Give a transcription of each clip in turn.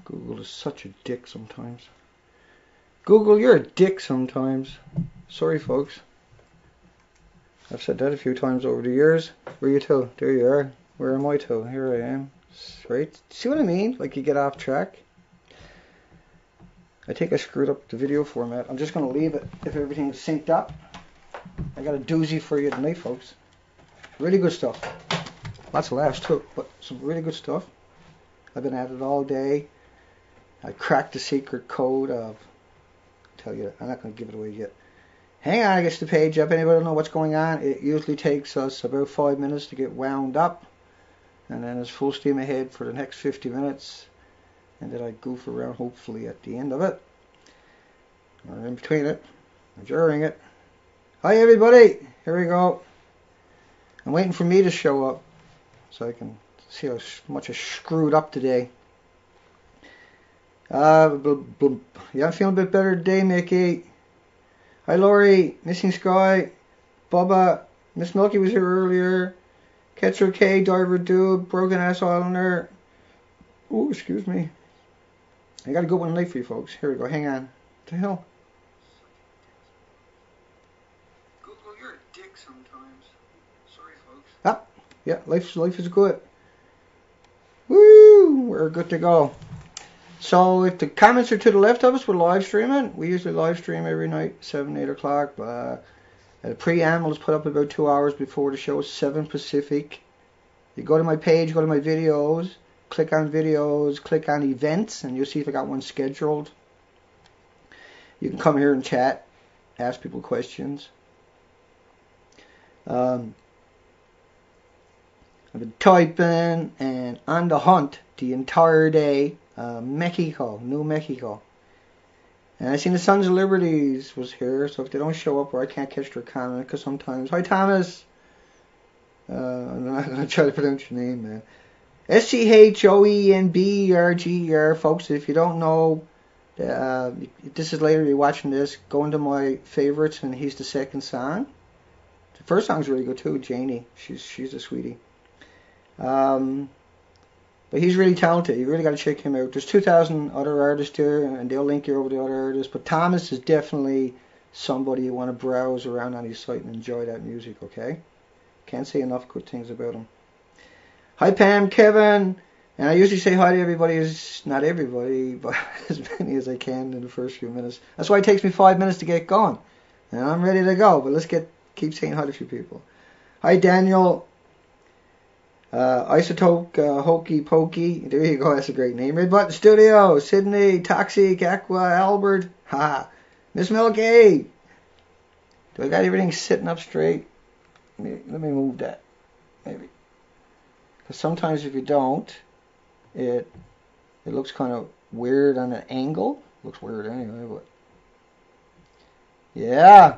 Google is such a dick sometimes. Google, you're a dick sometimes. Sorry, folks. I've said that a few times over the years. Where are you to? There you are. Where am I to? Here I am. Right? See what I mean? Like you get off track. I think I screwed up the video format. I'm just going to leave it if everything's synced up. I got a doozy for you tonight, folks. Really good stuff. Lots of laughs too, but some really good stuff. I've been at it all day. I cracked the secret code of... tell you, I'm not going to give it away yet. Hang on, I get the page up. Anybody know what's going on? It usually takes us about 5 minutes to get wound up. And then it's full steam ahead for the next 50 minutes. And then I goof around, hopefully, at the end of it. Or in between it. Or during it. Hi, everybody. Here we go. I'm waiting for me to show up. So I can see how much I screwed up today. Yeah, I'm feeling a bit better today, Mickey. Hi, Laurie. Missing Sky. Bubba. Miss Milky was here earlier. Catcher K. Diver Dude. Broken Ass Islander. Oh, excuse me. I got a good one late for you folks. Here we go. Hang on. What the hell? Google, you're a dick sometimes. Sorry, folks. Ah, yeah, life is good. Woo! We're good to go. So if the comments are to the left of us, we're live streaming. We usually live stream every night, 7, 8 o'clock. The preamble is put up about 2 hours before the show, 7 Pacific. You go to my page, go to my videos. Click on videos, click on events, and you'll see if I got one scheduled. You can come here and chat, ask people questions. I've been typing and on the hunt the entire day. Mexico, New Mexico. And I seen the Sons of Liberties was here, so if they don't show up or I can't catch their comment, because sometimes, hi Thomas, I'm not going to try to pronounce your name, man. SCHOENBERGER, folks. If you don't know, this is later. You're watching this. Go into my favorites, and he's the second song. The first song's really good too. Janie, she's a sweetie. But he's really talented. You really got to check him out. There's 2,000 other artists here, and they'll link you over the other artists. But Thomas is definitely somebody you want to browse around on his site and enjoy that music. Okay, can't say enough good things about him. Hi Pam, Kevin, and I usually say hi to everybody, not everybody, but as many as I can in the first few minutes. That's why it takes me 5 minutes to get going, and I'm ready to go, but let's keep saying hi to a few people. Hi Daniel, Isotope, Hokey Pokey, there you go, that's a great name. Red Button Studio, Sydney, Toxic, Aqua, Albert, ha, Miss Milky. Do I got everything sitting up straight? Let me move that, maybe. Because sometimes if you don't, it looks kind of weird on an angle. Looks weird anyway, but yeah.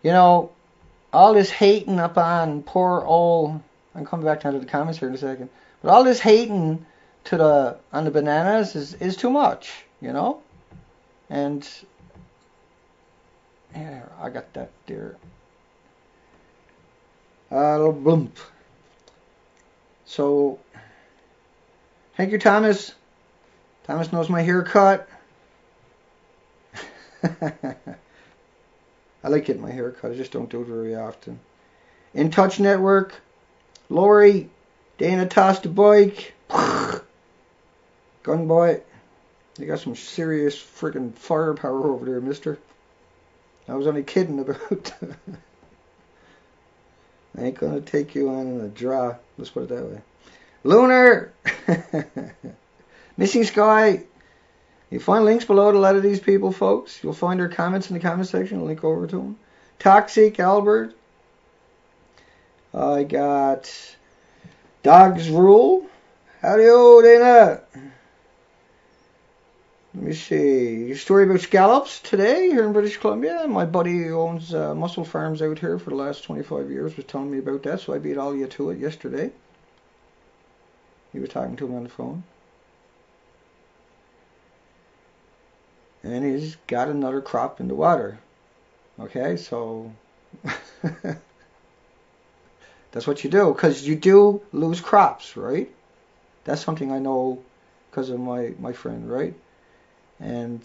You know, all this hating up on poor old, I'm coming back down to the comments here in a second, but all this hating on the bananas is too much, you know? And yeah, I got that there. Little bloomp. So, thank you, Thomas. Thomas knows my haircut. I like getting my haircut. I just don't do it very often. In Touch Network. Lori. Dana tossed the bike. Gunboy. You got some serious freaking firepower over there, mister. I was only kidding about I ain't gonna take you on in a draw. Let's put it that way. Lunar! Missing Sky. You find links below to a lot of these people, folks. You'll find their comments in the comment section. I'll link over to them. Toxic Albert. I got Dogs Rule. Howdy-o, Dana. Let me see. Story about scallops today here in British Columbia. My buddy who owns mussel farms out here for the last 25 years was telling me about that, so I beat all you to it yesterday. He was talking to him on the phone. And he's got another crop in the water. Okay, so that's what you do, because you do lose crops, right? That's something I know because of my friend, right? And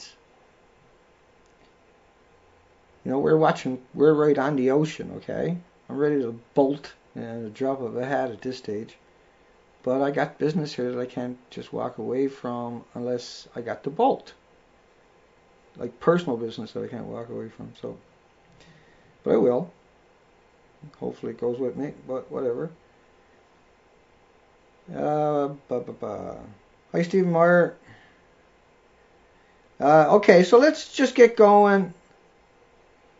you know, we're right on the ocean, okay? I'm ready to bolt and a drop of a hat at this stage. But I got business here that I can't just walk away from unless I got the bolt. Like personal business that I can't walk away from. So, but I will. Hopefully it goes with me, but whatever. Hi, Stephen Meyer. Okay, so let's just get going.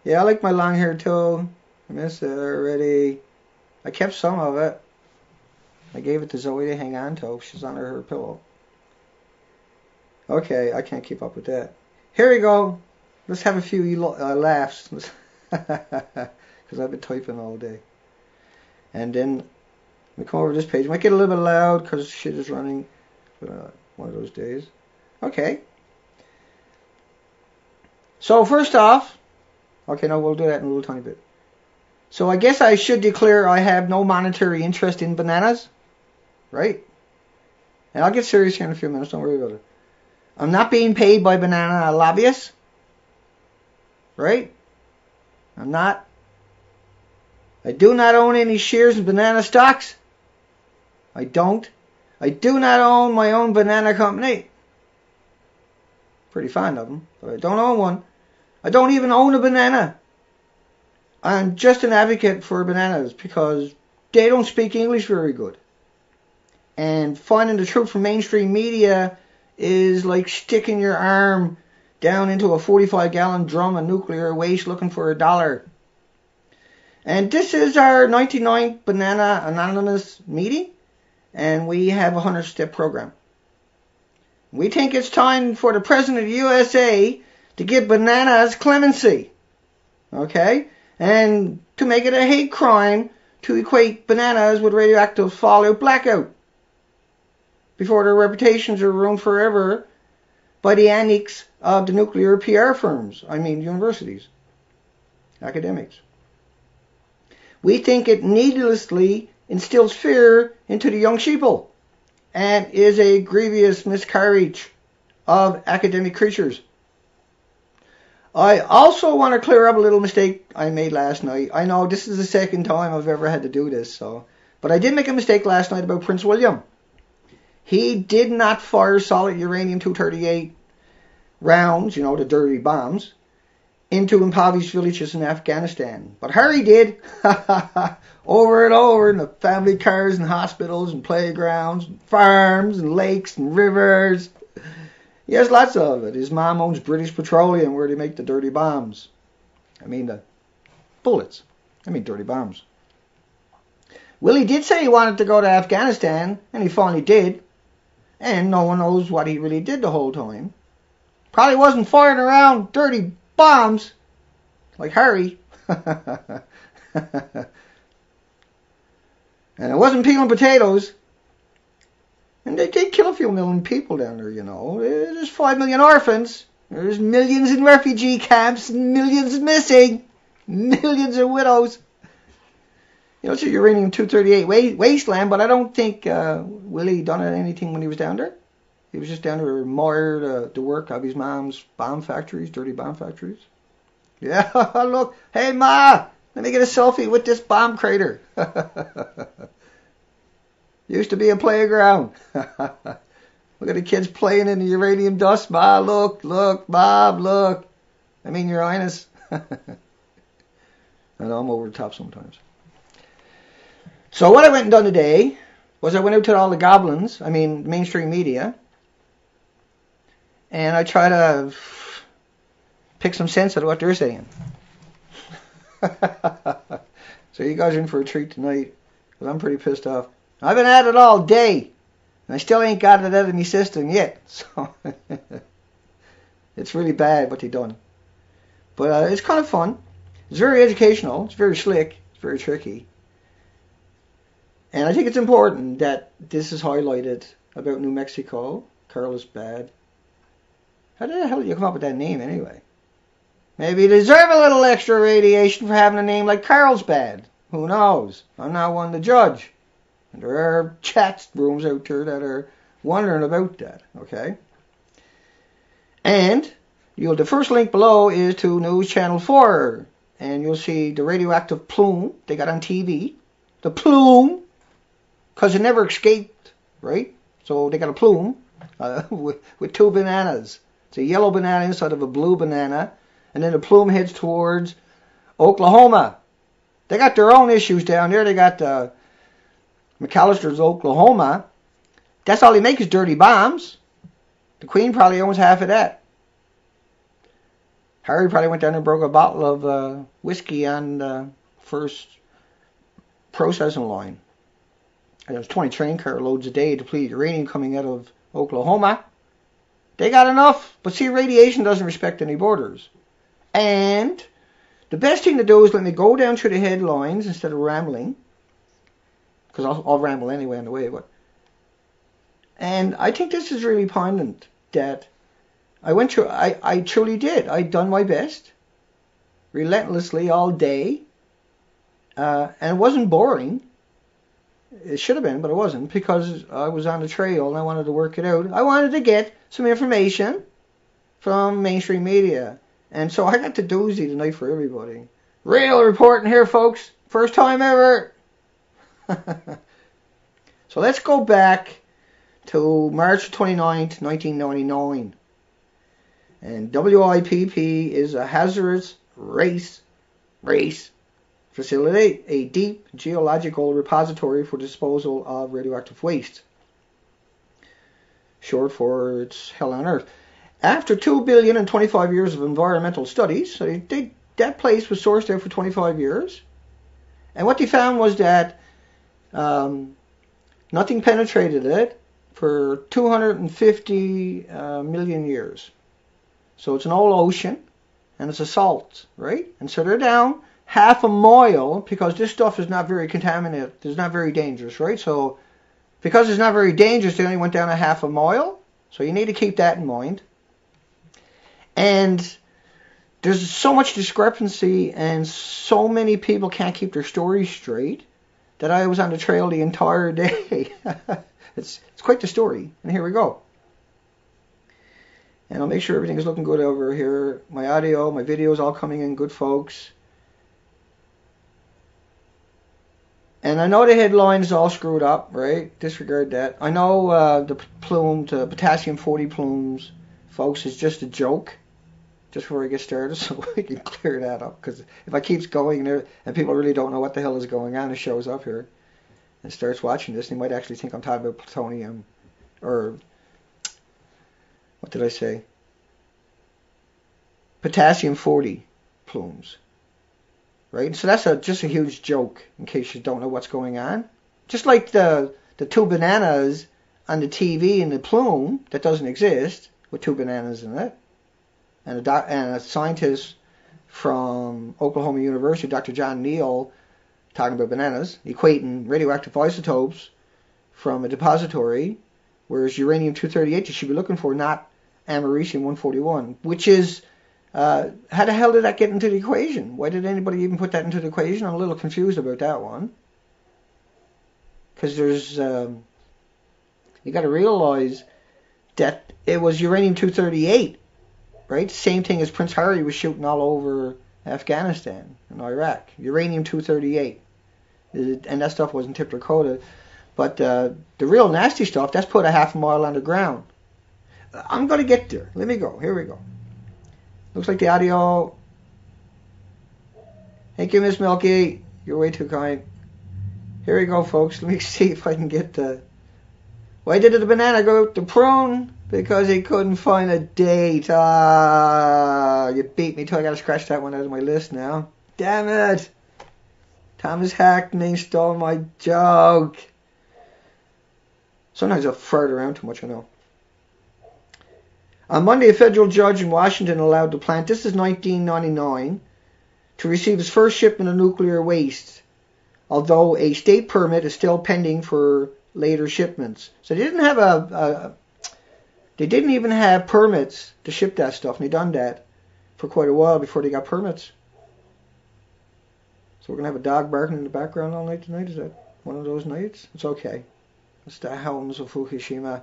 Yeah, I like my long hair too. I miss it already. I kept some of it. I gave it to Zoe to hang on to. She's under her pillow. Okay, I can't keep up with that. Here we go. Let's have a few laughs. Because I've been typing all day. And then we come over to this page. Might get a little bit loud because shit is running. One of those days. Okay. So first off, okay, no, we'll do that in a little tiny bit. So I guess I should declare I have no monetary interest in bananas, right? And I'll get serious here in a few minutes, don't worry about it. I'm not being paid by banana lobbyists, right? I'm not. I do not own any shares in banana stocks. I don't. I do not own my own banana company. Pretty fond of them, but I don't own one. I don't even own a banana. I'm just an advocate for bananas because they don't speak English very good. And finding the truth from mainstream media is like sticking your arm down into a 45-gallon drum of nuclear waste looking for $1. And this is our 99th Banana Anonymous meeting, and we have a 100-step program. We think it's time for the President of the USA to give bananas clemency, okay? And to make it a hate crime to equate bananas with radioactive fallout blackout before their reputations are ruined forever by the antics of the nuclear PR firms, I mean universities, academics. We think it needlessly instills fear into the young sheeple and is a grievous miscarriage of academic creatures. I also want to clear up a little mistake I made last night. I know this is the second time I've ever had to do this, but I did make a mistake last night about Prince William. He did not fire solid uranium-238 rounds, you know, the dirty bombs, into impoverished villages in Afghanistan. But Harry did, over and over, in the family cars and hospitals and playgrounds and farms and lakes and rivers. He has lots of it. His mom owns British Petroleum, where they make the dirty bombs. I mean the bullets. I mean dirty bombs. Willie did say he wanted to go to Afghanistan, and he finally did. And no one knows what he really did the whole time. Probably wasn't firing around dirty bombs like Harry. And it wasn't peeling potatoes. And they did kill a few million people down there, you know. There's 5 million orphans. There's millions in refugee camps, and millions missing. Millions of widows. You know, it's a uranium-238 wasteland, but I don't think Willie done anything when he was down there. He was just down there admired the work of his mom's bomb factories, dirty bomb factories. Yeah, look. Hey, Ma, let me get a selfie with this bomb crater. Used to be a playground. Look at the kids playing in the uranium dust, Ma. Look, Bob, look. I mean, Your Highness. I know I'm over the top sometimes. So what I went and done today was I went out to all the goblins, I mean mainstream media, and I try to pick some sense out of what they're saying. So you guys are in for a treat tonight, because I'm pretty pissed off. I've been at it all day, and I still ain't got it out of my system yet. So it's really bad what they done. But it's kind of fun. It's very educational. It's very slick. It's very tricky. And I think it's important that this is highlighted about New Mexico. Carlsbad. How the hell did you come up with that name anyway? Maybe you deserve a little extra radiation for having a name like Carlsbad. Who knows? I'm not one to judge. And there are chat rooms out there that are wondering about that, okay? And the first link below is to News Channel 4, and you'll see the radioactive plume they got on TV. The plume, because it never escaped, right? So they got a plume with two bananas. It's a yellow banana inside of a blue banana, and then the plume heads towards Oklahoma. They got their own issues down there. They got McAllister's Oklahoma. That's all they make is dirty bombs. The Queen probably owns half of that. Harry probably went down and broke a bottle of whiskey on the first processing line. And there's 20 train car loads a day depleted uranium coming out of Oklahoma. They got enough. But see, radiation doesn't respect any borders. And the best thing to do is let me go down through the headlines instead of rambling. Because I'll ramble anyway on the way. And I think this is really poignant that I went through, I truly did. I'd done my best, relentlessly all day, and it wasn't boring. It should have been, but it wasn't, because I was on the trail and I wanted to work it out. I wanted to get some information from mainstream media, and so I got the doozy tonight for everybody. Real reporting here, folks. First time ever. So let's go back to March 29th, 1999. And WIPP is a hazardous race facility, a deep geological repository for disposal of radioactive waste. Short for it's hell on earth. After 2 billion and 25 years of environmental studies, so that place was sourced out for 25 years. And what they found was that nothing penetrated it for 250 million years. So it's an old ocean, and it's a salt, right? And so they're down half a mile, because this stuff is not very contaminated. It's not very dangerous, right? So because it's not very dangerous, they only went down a half a mile. So you need to keep that in mind. And there's so much discrepancy, and so many people can't keep their stories straight, that I was on the trail the entire day. It's quite the story. And here we go. And I'll make sure everything is looking good over here. My audio, my videos all coming in good, folks. And I know the headline is all screwed up, right? Disregard that. I know the potassium 40 plumes, folks, is just a joke. Just before I get started, so we can clear that up. Because if I keep going there and people really don't know what the hell is going on, it shows up here and starts watching this, they might actually think I'm talking about plutonium, or what did I say? Potassium 40 plumes. Right? And so that's just a huge joke, in case you don't know what's going on. Just like the two bananas on the TV and the plume that doesn't exist, with two bananas in it. And a scientist from Oklahoma University, Dr. John Neal, talking about bananas, equating radioactive isotopes from a depository, whereas uranium-238 you should be looking for, not americium-141, which is, how the hell did that get into the equation? Why did anybody even put that into the equation? I'm a little confused about that one. Because there's, you got to realize that it was uranium-238, right? Same thing as Prince Harry was shooting all over Afghanistan and Iraq. Uranium-238. And that stuff wasn't tipped or coated. But the real nasty stuff, that's put a half a mile underground. I'm going to get there. Let me go. Here we go. Looks like the audio. Thank you, Miss Milky. You're way too kind. Here we go, folks. Let me see if I can get the... Why did the banana go to prune? Because he couldn't find a date. Ah, you beat me till I got to scratch that one out of my list now. Damn it. Thomas Hackney stole my joke. Sometimes I fart around too much, I know. On Monday, a federal judge in Washington allowed the plant, this is 1999, to receive its first shipment of nuclear waste, although a state permit is still pending for later shipments. So they didn't even have permits to ship that stuff, and they done that for quite a while before they got permits. So we're going to have a dog barking in the background all night tonight? Is that one of those nights? It's okay. It's the hounds of Fukushima.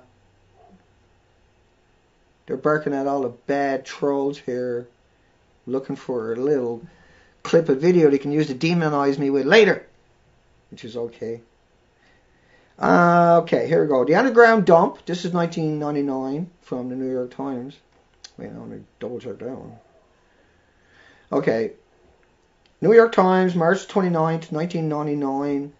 They're barking at all the bad trolls here, looking for a little clip of video they can use to demonize me with later, which is okay. Okay, here we go. The underground dump. This is 1999 from the New York Times. Wait, let me double check that one. Okay. New York Times, March 29th, 1999.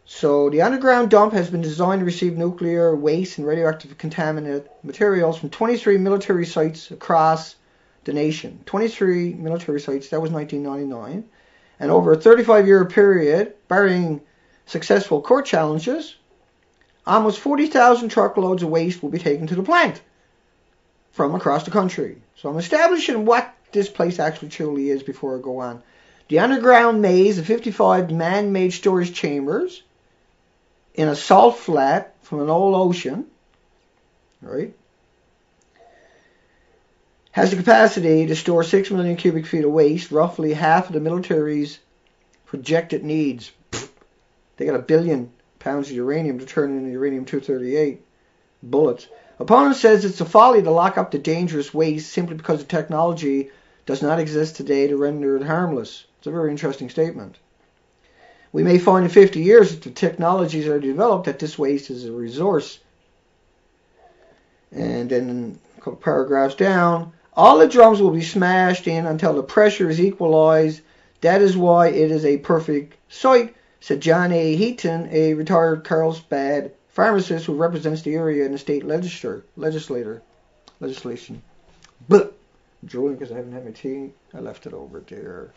So, the underground dump has been designed to receive nuclear waste and radioactive contaminated materials from 23 military sites across the nation. 23 military sites, that was 1999. And over a 35-year period, barring successful court challenges, almost 40,000 truckloads of waste will be taken to the plant from across the country. So I'm establishing what this place actually truly is before I go on. The underground maze of 55 man-made storage chambers in a salt flat from an old ocean, right, has the capacity to store 6 million cubic feet of waste, roughly half of the military's projected needs. They got 1 billion pounds of uranium to turn into uranium-238 bullets. Opponent says it's a folly to lock up the dangerous waste simply because the technology does not exist today to render it harmless. It's a very interesting statement. We may find in 50 years that the technologies are developed that this waste is a resource. And then a couple paragraphs down, all the drums will be smashed in until the pressure is equalized. That is why it is a perfect site, said John A. Heaton, a retired Carlsbad pharmacist who represents the area in the state legislation. But drooling because I haven't had my tea. I left it over there.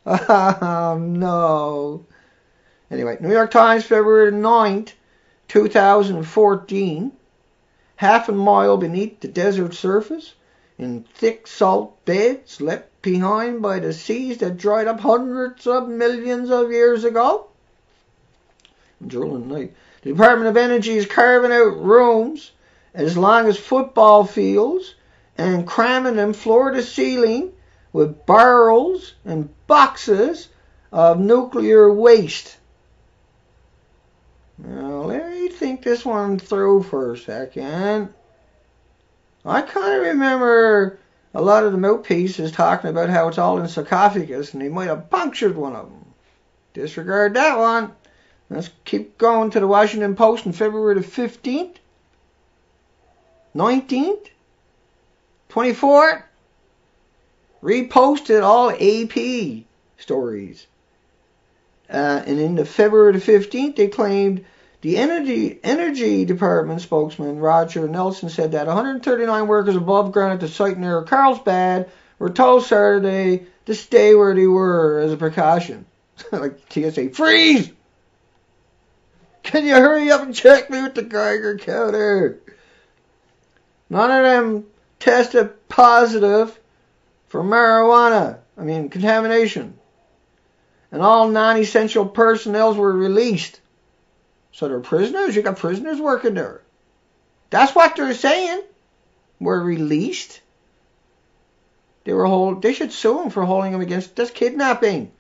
Oh, no. Anyway, New York Times, February 9th, 2014. Half a mile beneath the desert surface, in thick salt beds left behind by the seas that dried up hundreds of millions of years ago. I'm drooling tonight. The Department of Energy is carving out rooms as long as football fields and cramming them floor to ceiling with barrels and boxes of nuclear waste. Now, let me think this one through for a second. I kind of remember a lot of the mouthpieces talking about how it's all in sarcophagus and they might have punctured one of them. Disregard that one. Let's keep going to the Washington Post on February the 15th, 19th, 24th. Reposted all AP stories. And in the February the 15th, they claimed the Energy Department spokesman Roger Nelson said that 139 workers above ground at the site near Carlsbad were told Saturday to stay where they were as a precaution. Like TSA, freeze! Can you hurry up and check me with the Geiger counter? None of them tested positive for contamination. And all non-essential personnel were released. So they're prisoners? You got prisoners working there. That's what they're saying. Were released. They should sue them for holding them against this kidnapping.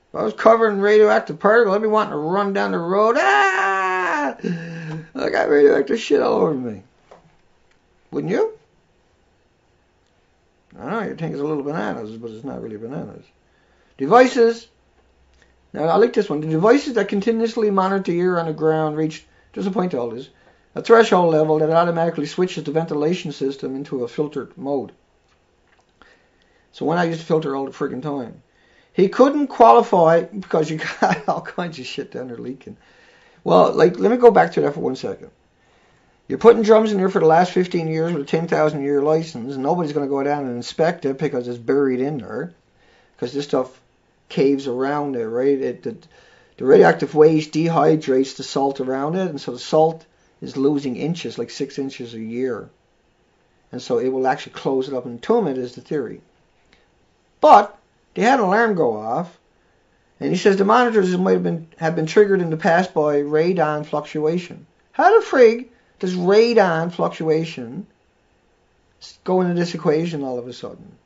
If I was covered in radioactive particles, I'd be wanting to run down the road. Ah! I got radioactive shit all over me. Wouldn't you? I know you think it's a little bananas, but it's not really bananas. Devices. Now, I like this one. The devices that continuously monitor the air on the ground reach, there's a point to all this, a threshold level that automatically switches the ventilation system into a filtered mode. So when I used to filter all the friggin' time. He couldn't qualify because you got all kinds of shit down there leaking. Well, let me go back to that for 1 second. You're putting drums in there for the last 15 years with a 10,000-year license, and nobody's going to go down and inspect it because it's buried in there. Because this stuff caves around it, right? The radioactive waste dehydrates the salt around it, and so the salt is losing inches, like 6 inches a year. And so it will actually close it up and entomb it, is the theory. But they had an alarm go off, and he says the monitors might have been triggered in the past by radon fluctuation. How the frig does radon fluctuation go into this equation all of a sudden?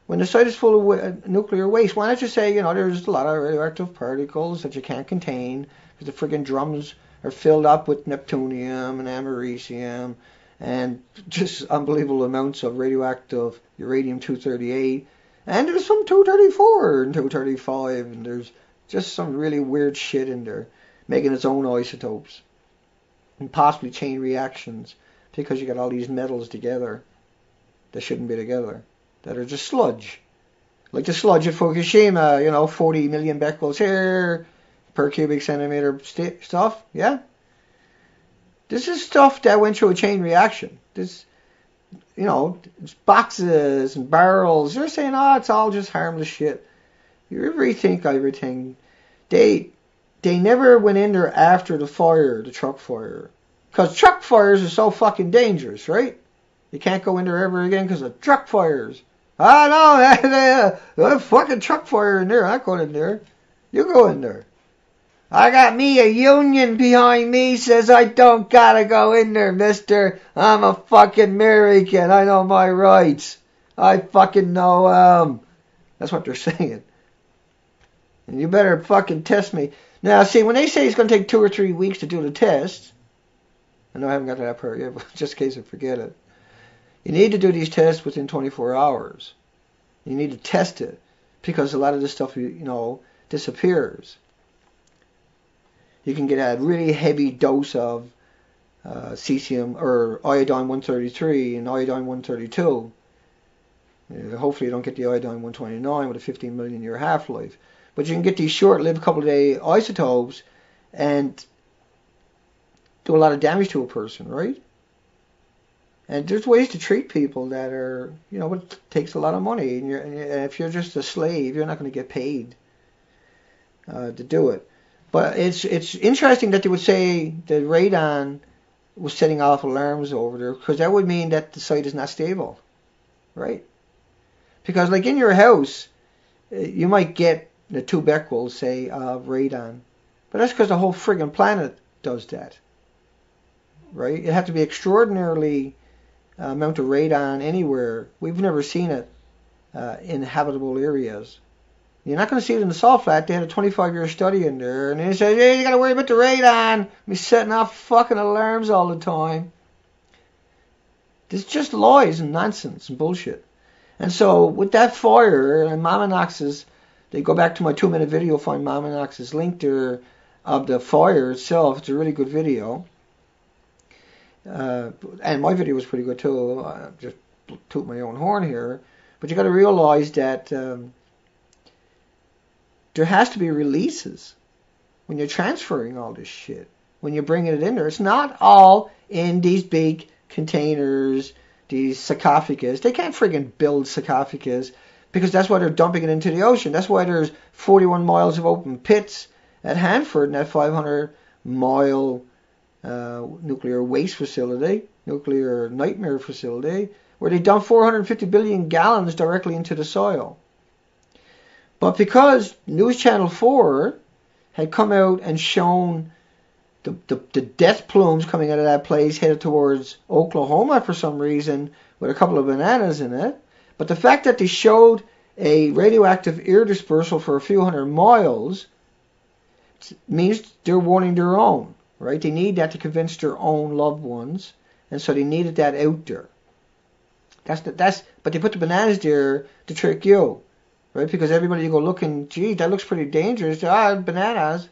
When the site is full of nuclear waste, why not just say, there's a lot of radioactive particles that you can't contain because the friggin' drums are filled up with neptunium and americium and just unbelievable amounts of radioactive uranium-238. And there's some 234 and 235, and there's just some really weird shit in there, making its own isotopes. And possibly chain reactions, because you got all these metals together that shouldn't be together, that are just sludge. Like the sludge at Fukushima, 40 million becquerels here per cubic centimeter stuff, yeah? This is stuff that went through a chain reaction. This, it's boxes and barrels. They're saying, it's all just harmless shit. You rethink everything. They never went in there after the fire, the truck fire. Because truck fires are so fucking dangerous, right? You can't go in there ever again because of truck fires. No, fucking truck fire in there. I'm not going in there. You go in there. I got me a union behind me says I don't gotta go in there, mister. I'm a fucking American. I know my rights. I fucking know That's what they're saying. And you better fucking test me. Now, see, when they say it's going to take 2 or 3 weeks to do the test, I know I haven't got to that part yet, but just in case I forget it, you need to do these tests within 24 hours. You need to test it, because a lot of this stuff, disappears. You can get a really heavy dose of cesium or iodine-133 and iodine-132. Hopefully you don't get the iodine-129 with a 15 million year half-life. But you can get these short-lived couple-of-day isotopes and do a lot of damage to a person, right? And there's ways to treat people that are, it takes a lot of money. And if you're just a slave, you're not going to get paid to do it. But it's interesting that they would say the radon was setting off alarms over there, because that would mean that the site is not stable, right? Because like in your house, you might get the 2 becquerels, say, of radon. But that's because the whole friggin' planet does that, right? It have to be extraordinarily amount of radon anywhere. We've never seen it in habitable areas. You're not going to see it in the salt flat. They had a 25-year study in there, and they said, hey, you got to worry about the radon. Be setting off fucking alarms all the time. This is just lies and nonsense and bullshit. And so with that fire and Mama Knox's, they go back to my 2-minute video, find Mama Knox's link there of the fire itself. It's a really good video. And my video was pretty good too. I just toot my own horn here. But you got to realize that there has to be releases when you're transferring all this shit. When you're bringing it in there, it's not all in these big containers, these sarcophagus. They can't friggin' build sarcophagus, because that's why they're dumping it into the ocean. That's why there's 41 miles of open pits at Hanford in that 500-mile nuclear waste facility, nuclear nightmare facility, where they dump 450 billion gallons directly into the soil. But because News Channel 4 had come out and shown the death plumes coming out of that place headed towards Oklahoma for some reason with a couple of bananas in it, but the fact that they showed a radioactive air dispersal for a few hundred miles means they're warning their own, right? They need that to convince their own loved ones, and so they needed that out there. But they put the bananas there to trick you. Right, because everybody you go looking, gee, that looks pretty dangerous. Bananas.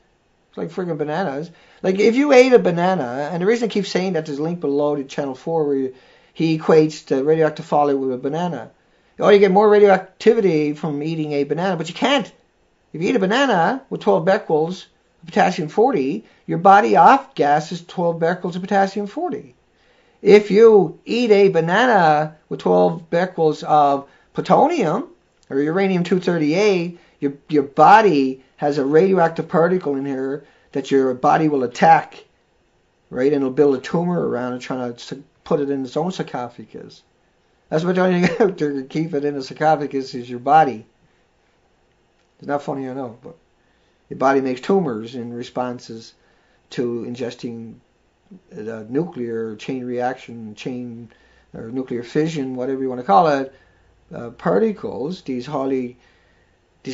It's like friggin' bananas. Like, if you ate a banana, and the reason I keep saying that, there's a link below to Channel 4 where he equates the radioactive fallout with a banana. Oh, you get more radioactivity from eating a banana, but you can't. If you eat a banana with 12 becquerels of potassium-40, your body off-gases 12 becquerels of potassium-40. If you eat a banana with 12 becquerels of plutonium, or uranium-238, your body has a radioactive particle in here that your body will attack, right? And it'll build a tumor around it, trying to put it in its own sarcophagus. That's what you're doing out there to keep it in the sarcophagus is your body. It's not funny, I know, but your body makes tumors in responses to ingesting the nuclear chain reaction, or nuclear fission, whatever you want to call it, particles, these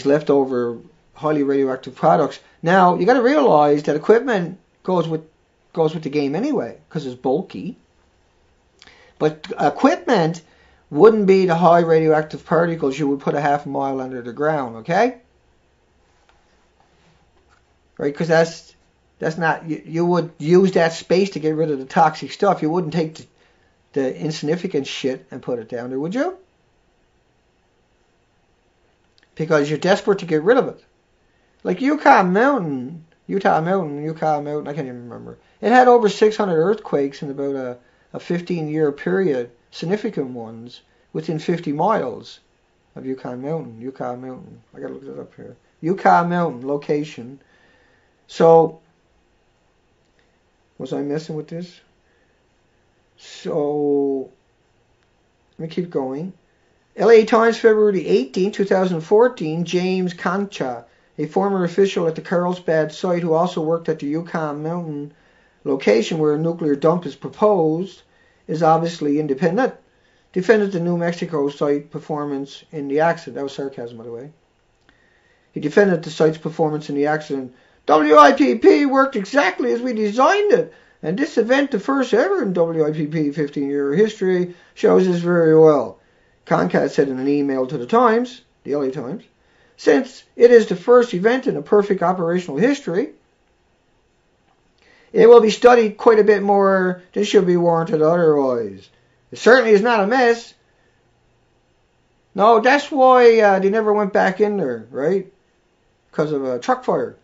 leftover highly radioactive products. Now, you got to realize that equipment goes with goes with the game anyway, because it's bulky. But equipment wouldn't be the high radioactive particles you would put a half a mile under the ground, okay? Right, because that's not, you would use that space to get rid of the toxic stuff. You wouldn't take the insignificant shit and put it down there, would you? Because you're desperate to get rid of it. Like Utah Mountain, I can't even remember. It had over 600 earthquakes in about a 15-year period, significant ones, within 50 miles of Yukon Mountain. I gotta look that up here. Yukon Mountain location. So, was I messing with this? So, let me keep going. LA Times, February 18, 2014, James Concha, a former official at the Carlsbad site who also worked at the Yukon Mountain location where a nuclear dump is proposed, is obviously independent, defended the New Mexico site performance in the accident. That was sarcasm, by the way. He defended the site's performance in the accident. WIPP worked exactly as we designed it, and this event, the first ever in WIPP 15-year history, shows this very well. Concat said in an email to the Times, the LA Times, since it is the first event in a perfect operational history, it will be studied quite a bit more than should be warranted otherwise. It certainly is not a mess. No, that's why they never went back in there, right? Because of a truck fire.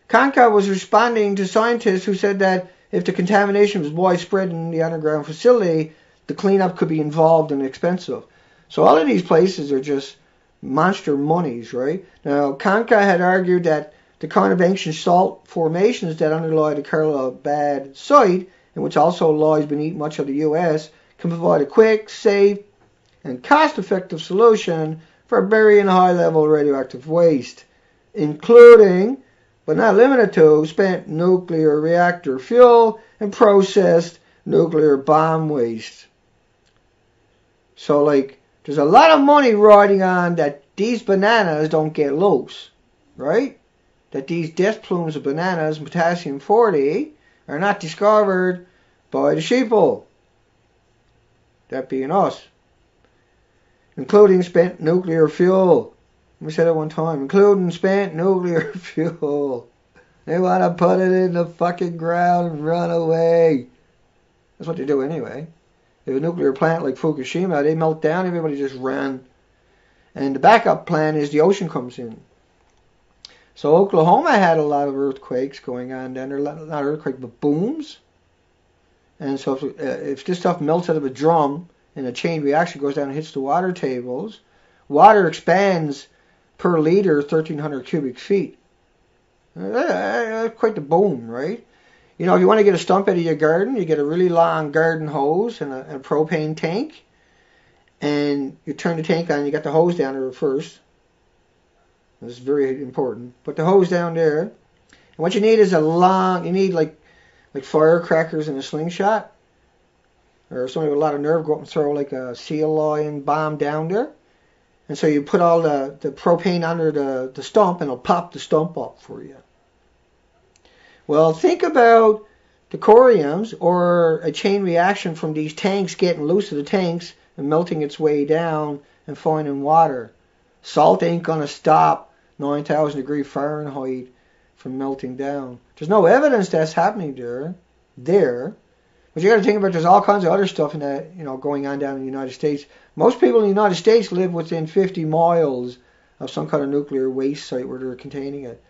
Conca was responding to scientists who said that if the contamination was widespread in the underground facility, the cleanup could be involved and expensive. So all of these places are just monster monies, right? Now, Conca had argued that the kind of ancient salt formations that underlie the Carlsbad site, and which also lies beneath much of the U.S., can provide a quick, safe, and cost-effective solution for burying high-level radioactive waste, including, but not limited to, spent nuclear reactor fuel and processed nuclear bomb waste. So, like, there's a lot of money riding on that these bananas don't get loose, right? That these death plumes of bananas, potassium 40, are not discovered by the sheeple. That being us. Including spent nuclear fuel. Let me say that one time. Including spent nuclear fuel. They want to put it in the fucking ground and run away. That's what they do anyway. If a nuclear plant like Fukushima, they melt down, everybody just ran. And the backup plan is the ocean comes in. So Oklahoma had a lot of earthquakes going on down there. Not earthquakes, but booms. And so if this stuff melts out of a drum and a chain reaction goes down and hits the water tables, water expands per liter 1,300 cubic feet. Quite the boom, right? You know, if you want to get a stump out of your garden, you get a really long garden hose and a propane tank. And you turn the tank on, you got the hose down there first. This is very important. Put the hose down there. And what you need is you need like firecrackers in a slingshot. Or somebody with a lot of nerve go up and throw like a sea lion bomb down there. And so you put all the propane under the stump and it'll pop the stump up for you. Well, think about the coriums or a chain reaction from these tanks getting loose of the tanks and melting its way down and finding water. Salt ain't going to stop 9,000 degrees Fahrenheit from melting down. There's no evidence that's happening there. But you got to think about there's all kinds of other stuff in that, you know, going on down in the United States. Most people in the United States live within 50 miles of some kind of nuclear waste site where they're containing it.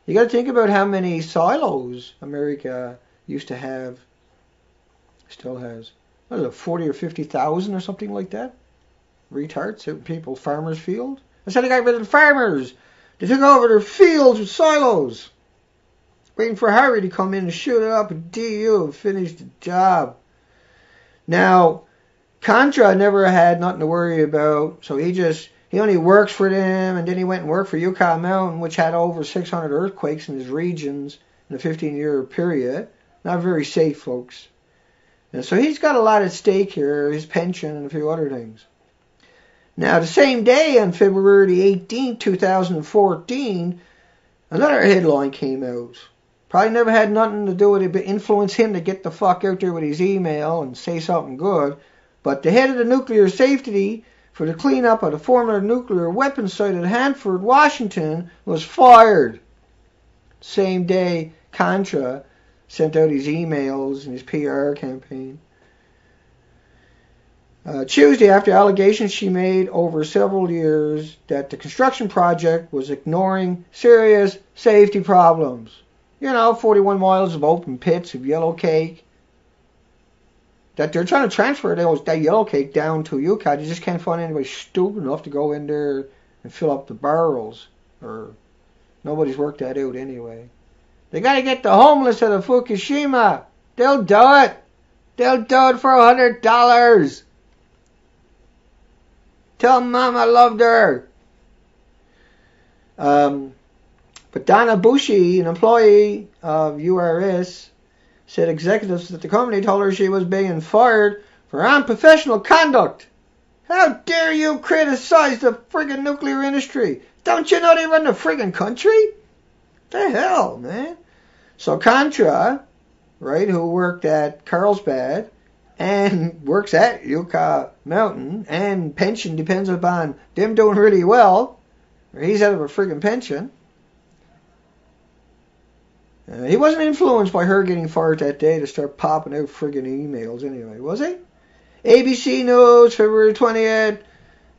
You got to think about how many silos America used to have, still has. What is it, 40 or 50,000 or something like that? Retards, people, farmers' field. I said they got rid of the farmers. They took over their fields with silos. Waiting for Harry to come in and shoot it up and DU and finish the job. Now, Contra never had nothing to worry about, so he only works for them, and then he went and worked for Yukon Mountain, which had over 600 earthquakes in his regions in a 15-year period. Not very safe, folks. And so he's got a lot at stake here, his pension and a few other things. Now, the same day, on February 18, 2014, another headline came out. Probably never had nothing to do with it, but influence him to get the fuck out there with his email and say something good. But the head of the nuclear safety for the cleanup of the former nuclear weapons site at Hanford, Washington, was fired. Same day, Contra sent out his emails and his PR campaign. Tuesday, after allegations she made over several years that the construction project was ignoring serious safety problems. 41 miles of open pits of yellow cake. That they're trying to transfer that yellow cake down to Utah. You just can't find anybody stupid enough to go in there and fill up the barrels. Or nobody's worked that out anyway. They got to get the homeless out of Fukushima. They'll do it. They'll do it for $100. Tell Mom I loved her. But Donna Bushi, an employee of URS, said executives at the company told her she was being fired for unprofessional conduct. How dare you criticize the friggin' nuclear industry? Don't you know they run the friggin' country? The hell, man. So Contra, right, who worked at Carlsbad and works at Yucca Mountain, and pension depends upon them doing really well, or he's out of a friggin' pension. He wasn't influenced by her getting fired that day to start popping out friggin' emails anyway, was he? ABC News, February 20th.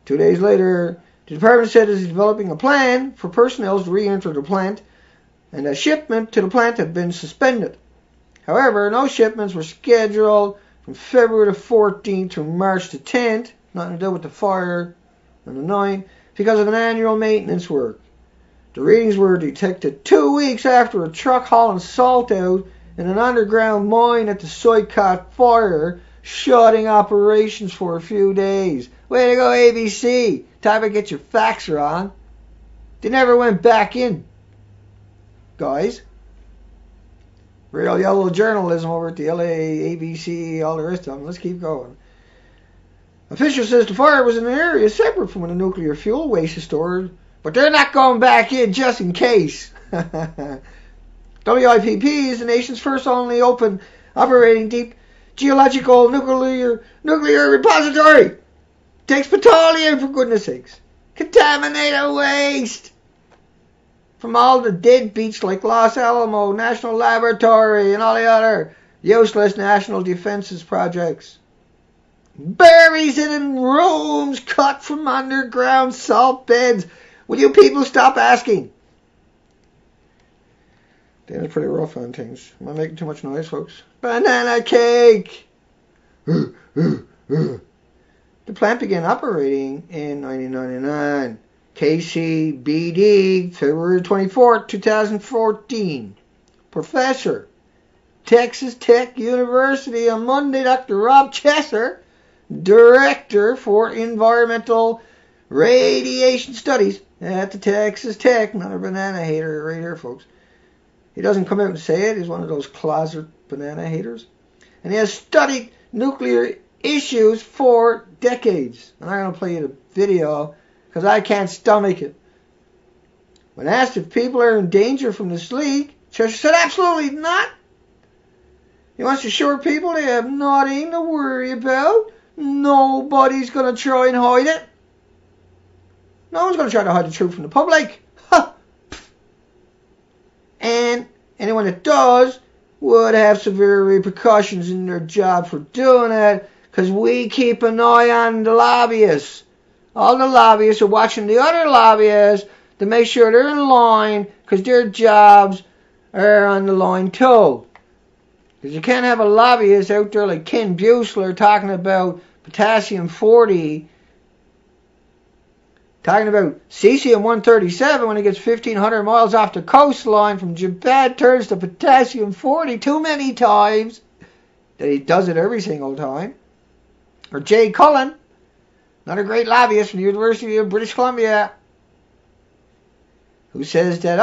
2 days later, the department said it is developing a plan for personnel to re-enter the plant, and a shipment to the plant had been suspended. However, no shipments were scheduled from February the 14th to March the 10th, nothing to do with the fire on the 9th, because of an annual maintenance work. The readings were detected 2 weeks after a truck hauling salt out in an underground mine at the site caught fire, shutting operations for a few days. Way to go, ABC. Time to get your facts wrong. They never went back in, guys. Real yellow journalism over at the LA, ABC, all the rest of them. Let's keep going. Official says the fire was in an area separate from where the nuclear fuel waste is stored, but they're not going back in just in case. WIPP is the nation's first only open operating deep geological nuclear repository. Takes petroleum, for goodness sakes. Contaminated waste from all the dead beach like Los Alamos National Laboratory and all the other useless national defenses projects. Buries it in rooms cut from underground salt beds. Will you people stop asking? Damn, it's pretty rough on things. Am I making too much noise, folks? Banana cake! The plant began operating in 1999. KCBD, February 24, 2014. Professor, Texas Tech University on Monday, Dr. Rob Chesser, Director for Environmental Radiation Studies at the Texas Tech. Another banana hater right here, folks. He doesn't come out and say it. He's one of those closet banana haters. And he has studied nuclear issues for decades. I'm not going to play you the video because I can't stomach it. When asked if people are in danger from this leak, Cheshire said absolutely not. He wants to assure people they have nothing to worry about. Nobody's going to try and hide it. No one's going to try to hide the truth from the public. And anyone that does would have severe repercussions in their job for doing it, because we keep an eye on the lobbyists. All the lobbyists are watching the other lobbyists to make sure they're in line, because their jobs are on the line too. Because you can't have a lobbyist out there like Ken Buechler talking about Potassium 40, talking about cesium 137 when he gets 1,500 miles off the coastline from Japan, turns to Potassium 40 too many times that he does it every single time. Or Jay Cullen, another great lobbyist from the University of British Columbia, who says that,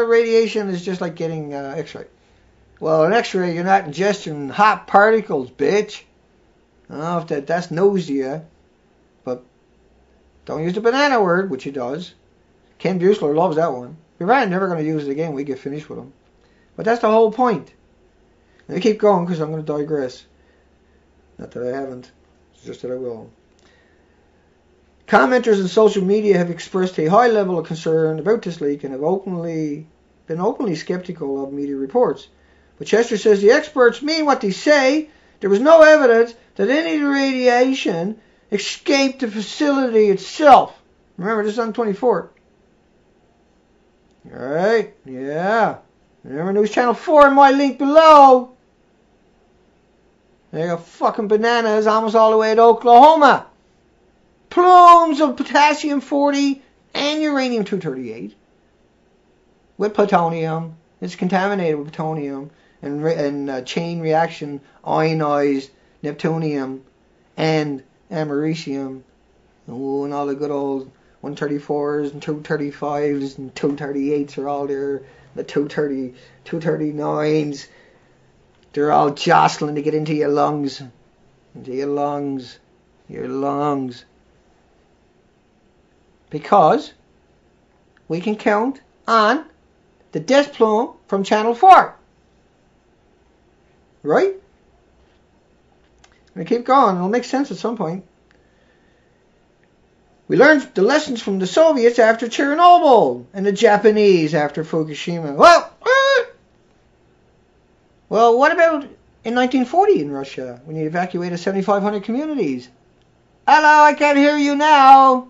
radiation is just like getting X-ray. Well, an X-ray, you're not ingesting hot particles, bitch. I don't know if that's news to you, but don't use the banana word, which he does. Ken Buechler loves that one. We're probably never going to use it again when we get finished with him. But that's the whole point. Let me keep going because I'm going to digress. Not that I haven't, it's just that I will. Commenters on social media have expressed a high level of concern about this leak and have been openly skeptical of media reports. But Chester says the experts mean what they say. There was no evidence that any of the radiation escaped the facility itself. Remember, this is on the 24th. Alright, yeah. Remember News Channel 4 in my link below. They got fucking bananas almost all the way to Oklahoma. Plumes of potassium 40 and uranium-238 with plutonium. It's contaminated with plutonium and chain reaction ionized neptunium and americium. Ooh, and all the good old 134s and 235s and 238s are all there. The 239s. They're all jostling to get into your lungs. Your lungs. Because we can count on the death plume from Channel 4. Right? I'm going to keep going. It'll make sense at some point. We learned the lessons from the Soviets after Chernobyl and the Japanese after Fukushima. Well, what about in 1940 in Russia when you evacuated 7,500 communities? Hello, I can't hear you now.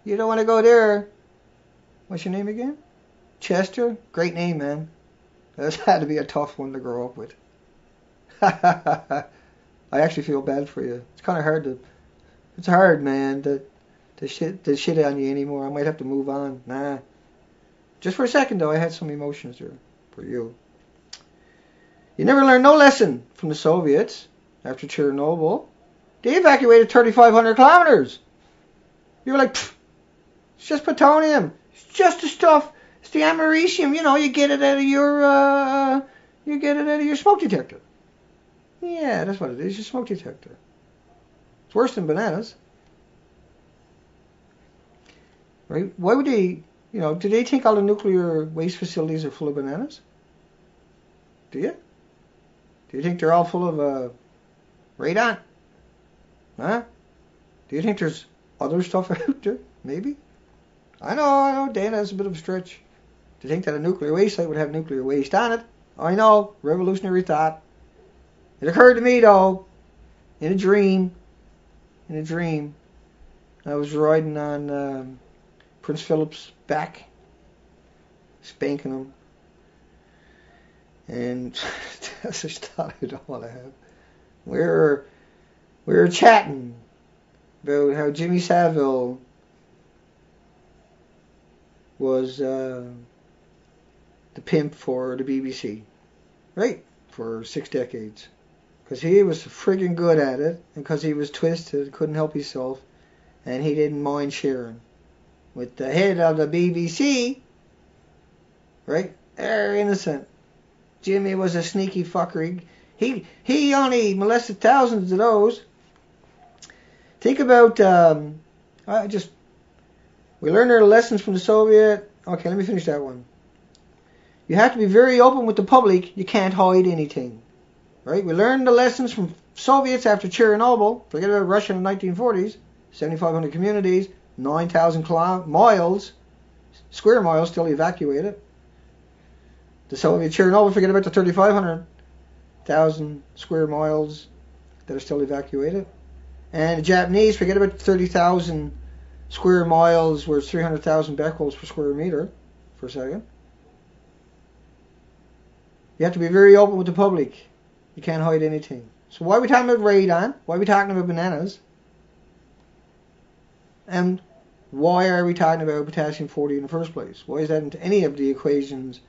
You don't want to go there. What's your name again? Chester? Great name, man. That's had to be a tough one to grow up with. I actually feel bad for you. It's kind of hard it's hard, man, to shit on you anymore. I might have to move on. Nah. Just for a second, though, I had some emotions there for you. You never learned no lesson from the Soviets after Chernobyl. They evacuated 3,500 kilometers. You were like, it's just plutonium. It's just the stuff. It's the americium. You know, you get it out of your smoke detector. Yeah, that's what it is. Your smoke detector. It's worse than bananas. Right? Why would they, do they think all the nuclear waste facilities are full of bananas? Do you? Do you think they're all full of radon? Huh? Do you think there's other stuff out there? Maybe? I know, Dana, it's a bit of a stretch. To think that a nuclear waste site would have nuclear waste on it. I know, revolutionary thought. It occurred to me, though, in a dream. I was riding on Prince Philip's back, spanking him. And that's just thought I don't want to have. We were chatting about how Jimmy Savile was the pimp for the BBC, right? For 6 decades. Because he was friggin' good at it, and because he was twisted, couldn't help himself, and he didn't mind sharing. With the head of the BBC, right? They're innocent. Jimmy was a sneaky fucker. He only molested thousands of those. Think about, we learned our lessons from the Soviet. Okay, let me finish that one. You have to be very open with the public. You can't hide anything. Right? We learned the lessons from Soviets after Chernobyl. Forget about Russia in the 1940s. 7,500 communities, 9,000 square miles still evacuated. The Soviet Chernobyl, forget about the 3,500,000 square miles that are still evacuated. And the Japanese, forget about the 30,000 square miles where it's 300,000 becquerels per square meter for a second. You have to be very open with the public. You can't hide anything. So why are we talking about radon? Why are we talking about bananas? And why are we talking about potassium 40 in the first place? Why is that into any of the equations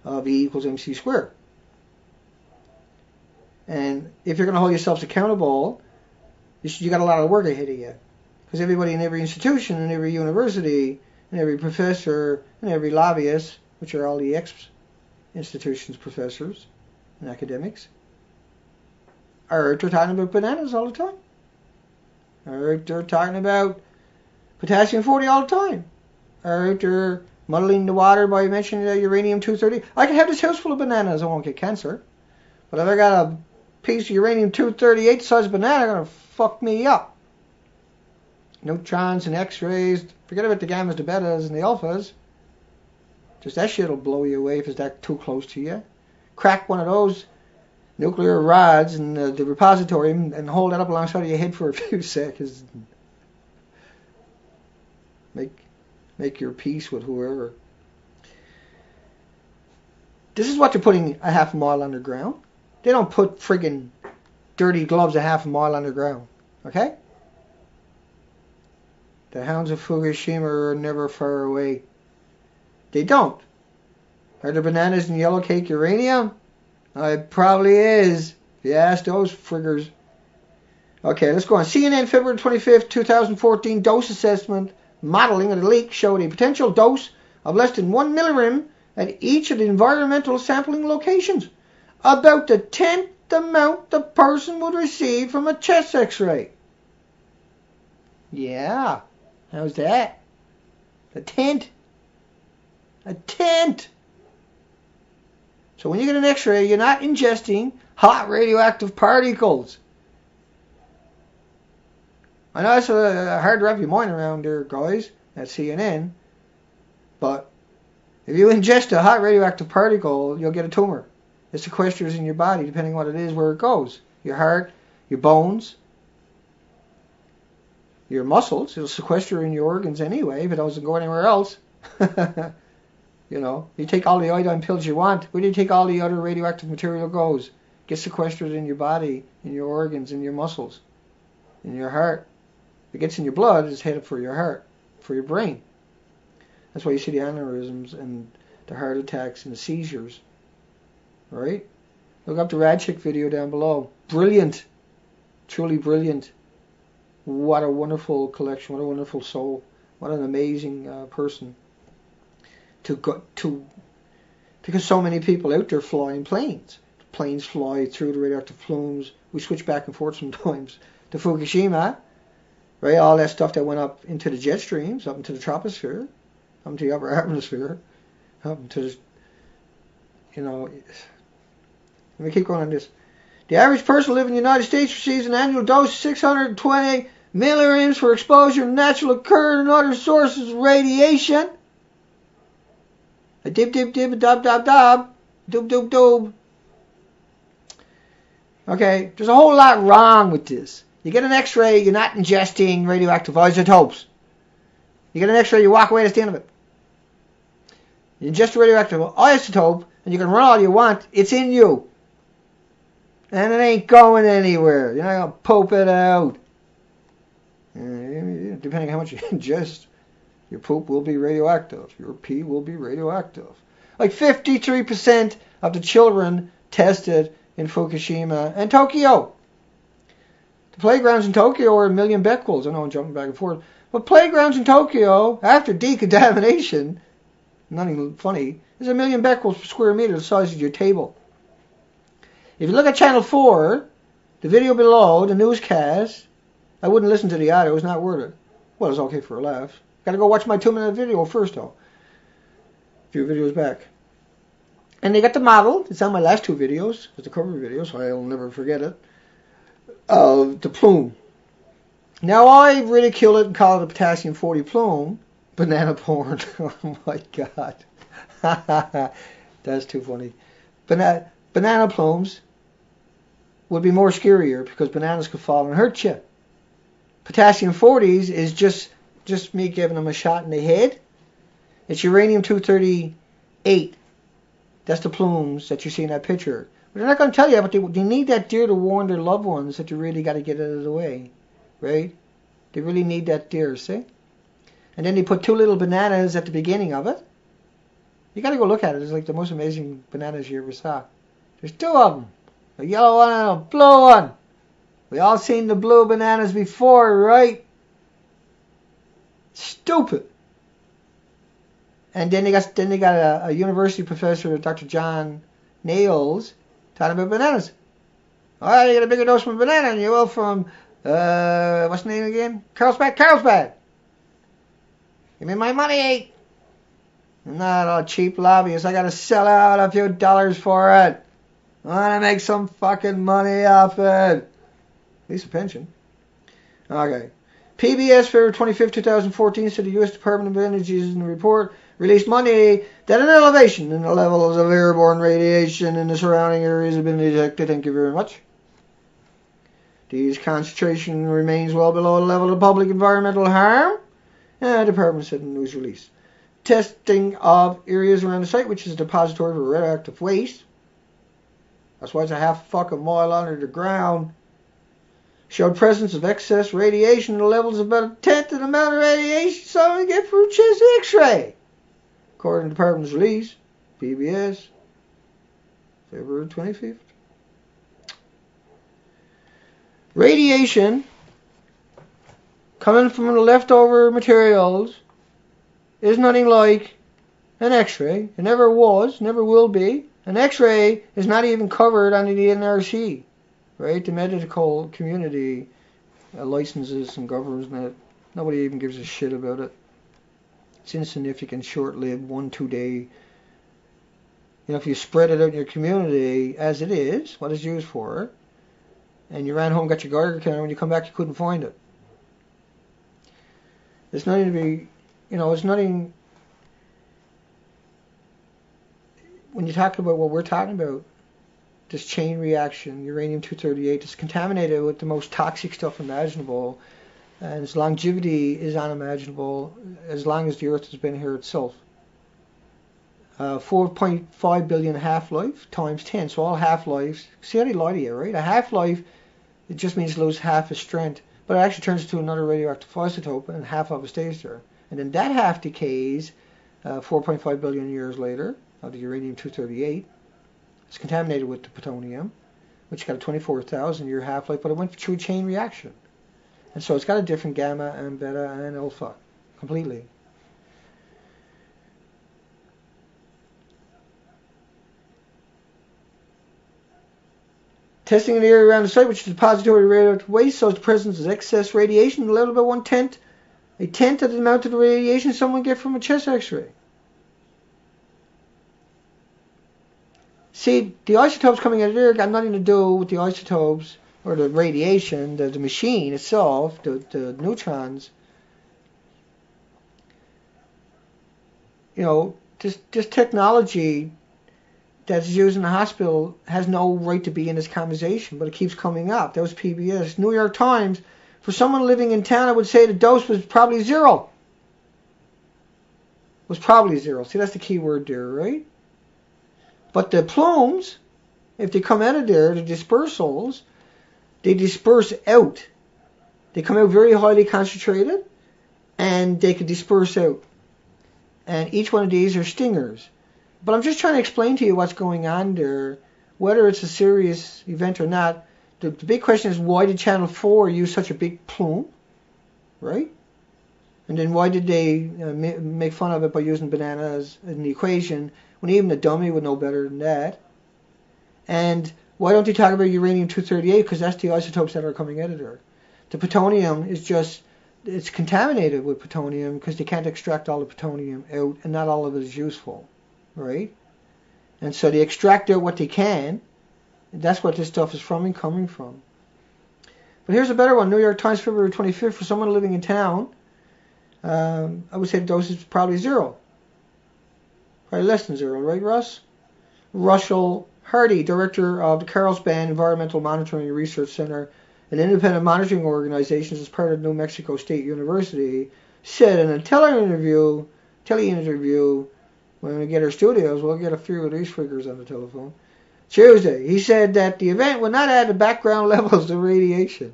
of E equals mc squared? And if you're going to hold yourselves accountable, you got a lot of work ahead of you. Because everybody in every institution, in every university, and every professor, and every lobbyist, which are all the institutions professors and academics, are they're talking about bananas all the time. Or they're talking about potassium 40 all the time. Or they're muddling the water by mentioning the uranium-230. I can have this house full of bananas, I won't get cancer. But if I got a piece of uranium-238 size banana, gonna fuck me up. Neutrons and X-rays. Forget about the gammas, the betas, and the alphas. Just that shit'll blow you away if it's that too close to you. Crack one of those nuclear rods in the repository and hold that up alongside of your head for a few seconds. Make your peace with whoever. This is what they're putting a half a mile underground. They don't put friggin' dirty gloves a half a mile underground. Okay? The hounds of Fukushima are never far away. They don't. Are there bananas in yellow cake uranium? It probably is. If you ask those friggers. Okay, let's go on. CNN, February 25th, 2014, dose assessment modeling of the leak showed a potential dose of less than 1 milligram at each of the environmental sampling locations. About the 10th amount the person would receive from a chest x-ray. Yeah, how's that? A tenth. A tenth. So when you get an x-ray, you're not ingesting hot radioactive particles. I know it's hard to wrap your mind around there, guys, at CNN, but if you ingest a hot radioactive particle, you'll get a tumor. It sequesters in your body, depending on what it is, where it goes. Your heart, your bones, your muscles. It'll sequester in your organs anyway, if it doesn't go anywhere else. You know, you take all the iodine pills you want. Where do you take all the other radioactive material goes? Gets sequestered in your body, in your organs, in your muscles, in your heart. If it gets in your blood, it's headed for your heart, for your brain. That's why you see the aneurysms and the heart attacks and the seizures. Right? Look up the Radchick video down below. Brilliant. Truly brilliant. What a wonderful collection. What a wonderful soul. What an amazing person. Because so many people out there fly in planes. Planes fly through the radioactive plumes. We switch back and forth sometimes to Fukushima. Right? All that stuff that went up into the jet streams, up into the troposphere, up into the upper atmosphere, up into the, you know. Let me keep going on this. The average person living in the United States receives an annual dose of 620 milligrams for exposure to natural occurred and other sources of radiation. A dib dib dib, a dub dub dub, doob doob doob. Okay, there's a whole lot wrong with this. You get an x-ray, you're not ingesting radioactive isotopes. You get an x-ray, you walk away, that's the end of it. You ingest a radioactive isotope, and you can run all you want, it's in you. And it ain't going anywhere. You're not going to poop it out. Depending on how much you ingest, your poop will be radioactive. Your pee will be radioactive. Like 53% of the children tested in Fukushima and Tokyo. The playgrounds in Tokyo are 1 million becquerels. I know I'm jumping back and forth. But playgrounds in Tokyo, after decontamination, not even funny, is 1 million becquerels per square meter, the size of your table. If you look at Channel 4, the video below, the newscast, I wouldn't listen to the audio, it's not worth it. Well, it's okay for a laugh. Gotta go watch my 2-minute video first, though. A few videos back. And they got the model, it's on my last 2 videos, it's the cover video, so I'll never forget it, of the plume. Now, I ridicule it and call it a potassium 40 plume, banana porn. Oh my god. That's too funny. Banana plumes would be more scarier because bananas could fall and hurt you. Potassium 40s is just me giving them a shot in the head. It's uranium-238. That's the plumes that you see in that picture. But they're not going to tell you, but they need that deer to warn their loved ones that you really got to get out of the way. Right? They really need that deer, see? And then they put 2 little bananas at the beginning of it. You got to go look at it. It's like the most amazing bananas you ever saw. There's 2 of them. A yellow one and a blue one. We all seen the blue bananas before, right? Stupid. And then they got a university professor, Dr. John Nails, talking about bananas. All right, you get a bigger dose from a banana than you will from, what's the name again? Carlsbad. Give me my money. I'm not a cheap lobbyist. I gotta sell out a few dollars for it. I wanna make some fucking money off it. At least a pension. Okay. PBS, February 25th, 2014, said the U.S. Department of Energy in the report released Monday that an elevation in the levels of airborne radiation in the surrounding areas have been detected. Thank you very much. These concentration remains well below the level of public environmental harm, the department said in a news release. Testing of areas around the site, which is a depository for radioactive waste, that's why it's a half fucking mile under the ground, showed presence of excess radiation in the levels of about a tenth of the amount of radiation someone get from chest X-ray. According to the department's release, PBS, February 25th. Radiation coming from the leftover materials is nothing like an X-ray. It never was, never will be. An X-ray is not even covered under the NRC, right? The medical community licenses and governs it. Nobody even gives a shit about it. It's insignificant, short-lived, 1-2 day. You know, if you spread it out in your community as it is, what it's used for, and you ran home, got your Geiger counter, when you come back you couldn't find it. There's nothing to be, it's nothing, when you talk about what we're talking about, this chain reaction, uranium-238, is contaminated with the most toxic stuff imaginable, and its longevity is unimaginable as long as the Earth has been here itself. 4.5 billion half-life times 10, so all half-lives, see how they lie to you, right? A half-life, it just means lose half its strength, but it actually turns into another radioactive isotope and half of it stays there. And then that half decays 4.5 billion years later of the uranium-238. It's contaminated with the plutonium, which got a 24,000 year half-life, but it went through a chain reaction. And so it's got a different gamma and beta and alpha completely. Testing in the area around the site, which is a depository of radioactive waste, shows the presence of excess radiation, a little about a tenth of the amount of the radiation someone get from a chest X-ray. See, the isotopes coming out of there got nothing to do with the isotopes or the radiation, the machine itself, the neutrons. This technology that's used in the hospital has no right to be in this conversation, but it keeps coming up. That was PBS. New York Times, for someone living in town, I would say the dose was probably zero. Was probably zero. See, that's the key word there, right? But the plumes, if they come out of there, the dispersals, they disperse out. They come out very highly concentrated, and they can disperse out. And each one of these are stingers. But I'm just trying to explain to you what's going on there, whether it's a serious event or not. The big question is, why did Channel 4 use such a big plume, right? And then why did they make fun of it by using bananas in the equation, when even a dummy would know better than that? And why don't they talk about uranium-238? Because that's the isotopes that are coming out of there. The plutonium is just, it's contaminated with plutonium because they can't extract all the plutonium out, and not all of it is useful, right? And so they extract out what they can. And that's what this stuff is from and coming from. But here's a better one. New York Times, February 25th. For someone living in town, I would say the dose is probably zero. Probably less than zero, right, Russ? Russell Hardy, director of the Carlsbad Environmental Monitoring and Research Center, an independent monitoring organization as part of New Mexico State University, said in a tele-interview, when we get our studios, we'll get a few of these figures on the telephone, Tuesday, he said that the event would not add to background levels of radiation.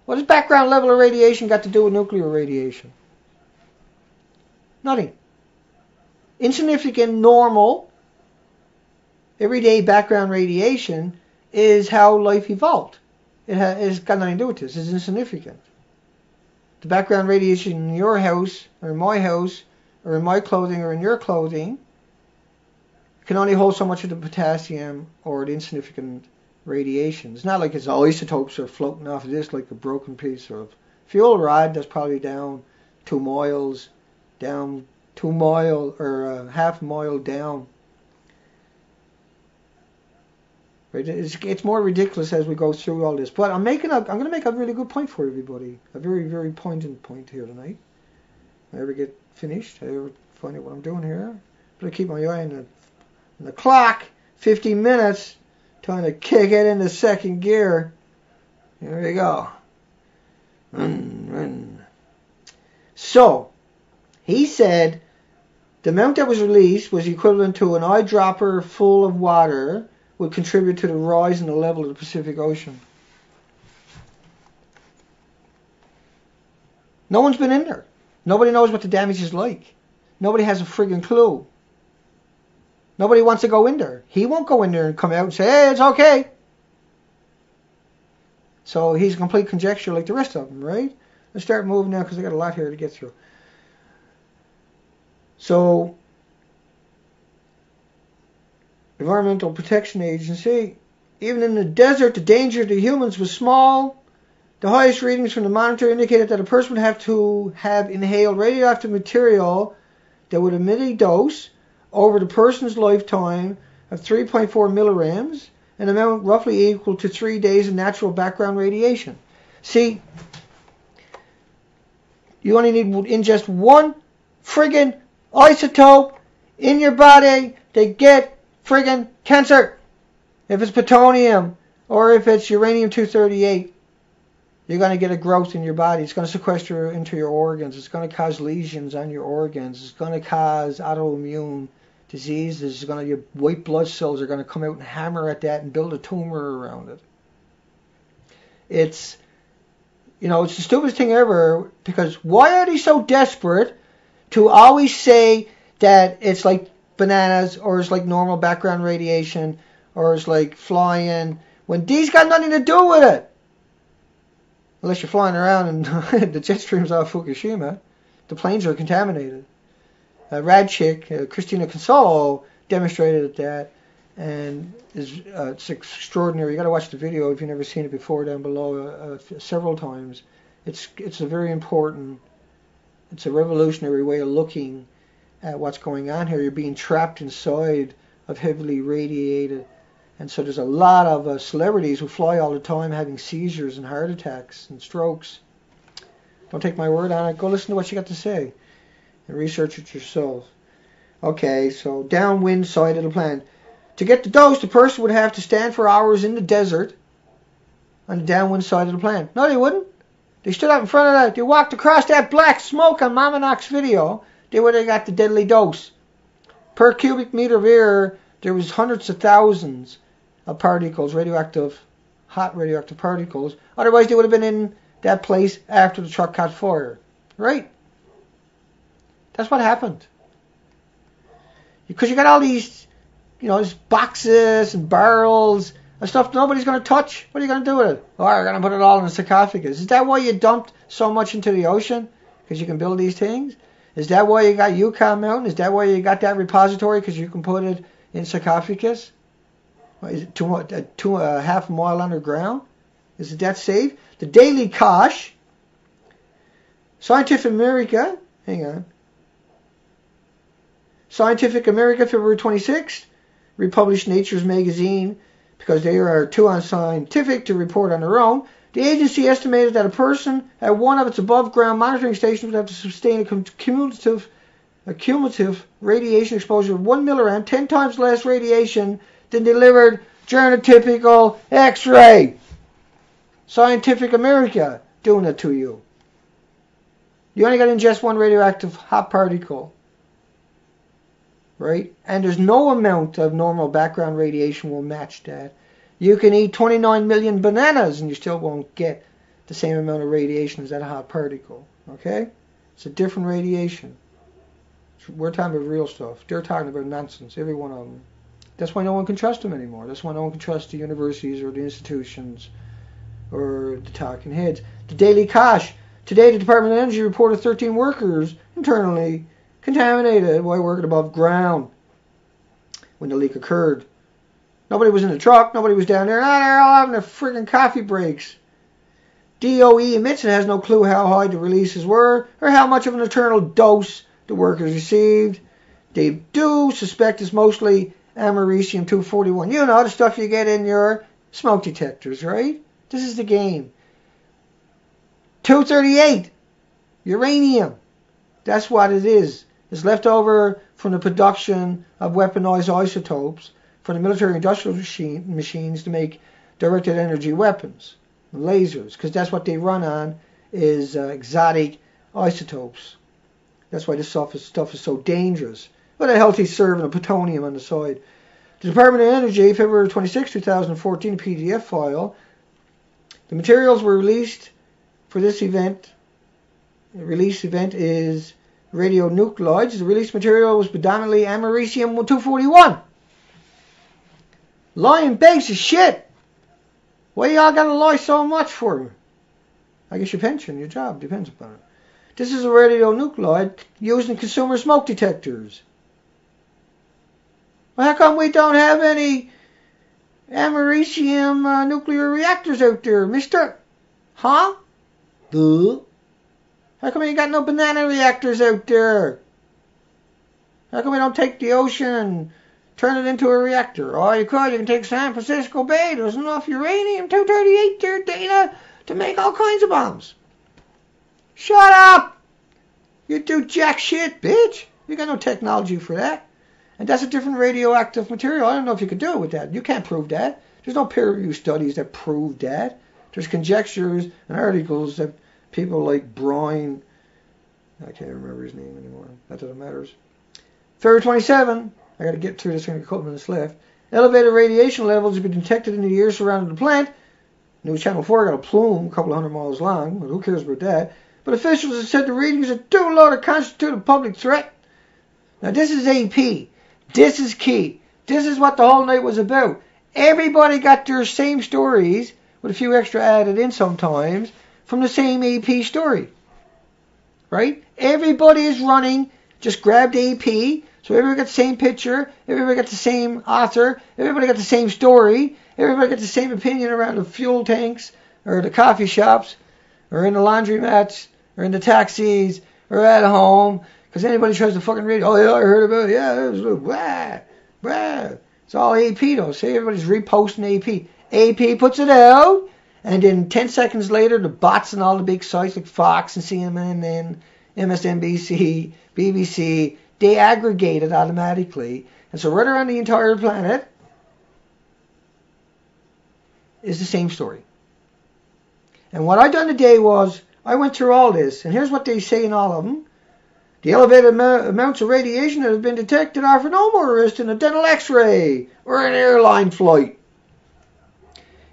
What does background level of radiation got to do with nuclear radiation? Nothing. Insignificant, normal, everyday background radiation is how life evolved. It's got nothing to do with this. It's insignificant. The background radiation in your house, or in my house, or in my clothing, or in your clothing, can only hold so much of the potassium or the insignificant radiation. It's not like its isotopes are floating off of this like a broken piece of fuel rod that's probably down 2 miles, down 2 mile or half mile down. Right? It's more ridiculous as we go through all this. But I'm going to make a really good point for everybody. A very, very poignant point here tonight. If I ever get finished, I ever find out what I'm doing here. But I keep my eye on the clock. 50 minutes. Trying to kick it into second gear. Here we go. So, he said the amount that was released was equivalent to an eyedropper full of water would contribute to the rise in the level of the Pacific Ocean. No one's been in there. Nobody knows what the damage is like. Nobody has a friggin' clue. Nobody wants to go in there. He won't go in there and come out and say, hey, it's okay. So he's a complete conjecture like the rest of them, right? Let's start moving now because I got a lot here to get through. So, Environmental Protection Agency, even in the desert, the danger to humans was small. The highest readings from the monitor indicated that a person would have to have inhaled radioactive material that would emit a dose over the person's lifetime of 3.4 milligrams, an amount roughly equal to 3 days of natural background radiation. See, you only need to ingest one friggin' isotope in your body to get friggin' cancer. If it's plutonium or if it's uranium-238, you're going to get a growth in your body. It's going to sequester into your organs. It's going to cause lesions on your organs. It's going to cause autoimmune diseases. Your white blood cells are going to come out and hammer at that and build a tumor around it. It's the stupidest thing ever, because why are they so desperate to always say that it's like bananas or it's like normal background radiation or it's like flying when these got nothing to do with it? Unless you're flying around and the jet stream's off Fukushima. The planes are contaminated. Rad chick, Christina Consolo, demonstrated that, and it's extraordinary. You got to watch the video if you've never seen it before down below several times. It's a very important, it's a revolutionary way of looking at what's going on here. You're being trapped inside of heavily radiated. And so there's a lot of celebrities who fly all the time having seizures and heart attacks and strokes. Don't take my word on it. Go listen to what she got to say and research it yourself. Okay, so downwind side of the plant. To get the dose, the person would have to stand for hours in the desert on the downwind side of the plant. No, they wouldn't. They stood up in front of that. They walked across that black smoke on Mama Knock's video. They would have got the deadly dose. Per cubic meter of air, there was hundreds of thousands of particles, hot radioactive particles. Otherwise, they would have been in that place after the truck caught fire. Right? That's what happened. Because you got all these, these boxes and barrels and stuff nobody's going to touch. What are you going to do with it? Oh, you're going to put it all in a sarcophagus. Is that why you dumped so much into the ocean? Because you can build these things? Is that why you got Yukon Mountain? Is that why you got that repository? Because you can put it in sarcophagus? Is it a half mile underground? Is it that safe? The Daily Kosh, Scientific America, Scientific America, February 26th, republished Nature's magazine, because they are too unscientific to report on their own. The agency estimated that a person at one of its above-ground monitoring stations would have to sustain a cumulative radiation exposure of 1 milligram, 10 times less radiation than delivered during a typical X-ray. Scientific America doing it to you. You only got to ingest one radioactive hot particle. Right? And there's no amount of normal background radiation will match that. You can eat 29 million bananas and you still won't get the same amount of radiation as that hot particle. Okay? It's a different radiation. We're talking about real stuff. They're talking about nonsense, every one of them. That's why no one can trust them anymore. That's why no one can trust the universities or the institutions or the talking heads. The Daily Kosh. Today, the Department of Energy reported 13 workers internally contaminated while working above ground when the leak occurred. Nobody was in the truck. Nobody was down there. They're all having their friggin' coffee breaks. DOE admits it has no clue how high the releases were or how much of an internal dose the workers received. They do suspect it's mostly americium-241. You know, the stuff you get in your smoke detectors, right? This is the game. 238, uranium. That's what it is. It's left over from the production of weaponized isotopes for the military-industrial machines to make directed energy weapons, lasers, because that's what they run on, is exotic isotopes. That's why this stuff is so dangerous. With a healthy serving of plutonium on the side. The Department of Energy, February 26, 2014, PDF file. The materials were released for this event. The release event is radionuclides. The release material was predominantly americium-241. Lying begs of shit. Why y'all gotta lie so much for? I guess your pension, your job depends upon it. This is a radionuclide used in consumer smoke detectors. Well, how come we don't have any americium nuclear reactors out there, mister? Huh? How come you ain't got no banana reactors out there? How come we don't take the ocean and turn it into a reactor? Oh, you could. You can take San Francisco Bay. There's enough uranium-238 there, Dana, to make all kinds of bombs. Shut up! You do jack shit, bitch. You got no technology for that. And that's a different radioactive material. I don't know if you could do it with that. You can't prove that. There's no peer-reviewed studies that prove that. There's conjectures and articles that people like Brian, I can't remember his name anymore. Not that it matters. February 27, I got to get through this in a couple minutes left. Elevated radiation levels have been detected in the air surrounding the plant. News Channel 4 got a plume a couple of 100 miles long. Well, who cares about that? But officials have said the readings are too low to constitute a public threat. Now, this is AP. This is key. This is what the whole night was about. Everybody got their same stories, with a few extra added in sometimes, from the same AP story. Right? Everybody is running, just grabbed AP, so everybody got the same picture, everybody got the same author, everybody got the same story, everybody got the same opinion around the fuel tanks, or the coffee shops, or in the laundromats, or in the taxis, or at home, because anybody tries to fucking read, oh yeah, I heard about it, yeah, it was blah, blah. It's all AP though, see, everybody's reposting AP. AP puts it out, and then 10 seconds later, the bots and all the big sites like Fox and CNN and MSNBC, BBC, they aggregate it automatically. And so right around the entire planet is the same story. And what I done today was, I went through all this, and here's what they say in all of them. The elevated amounts of radiation that have been detected offer no more risk than a dental x-ray or an airline flight.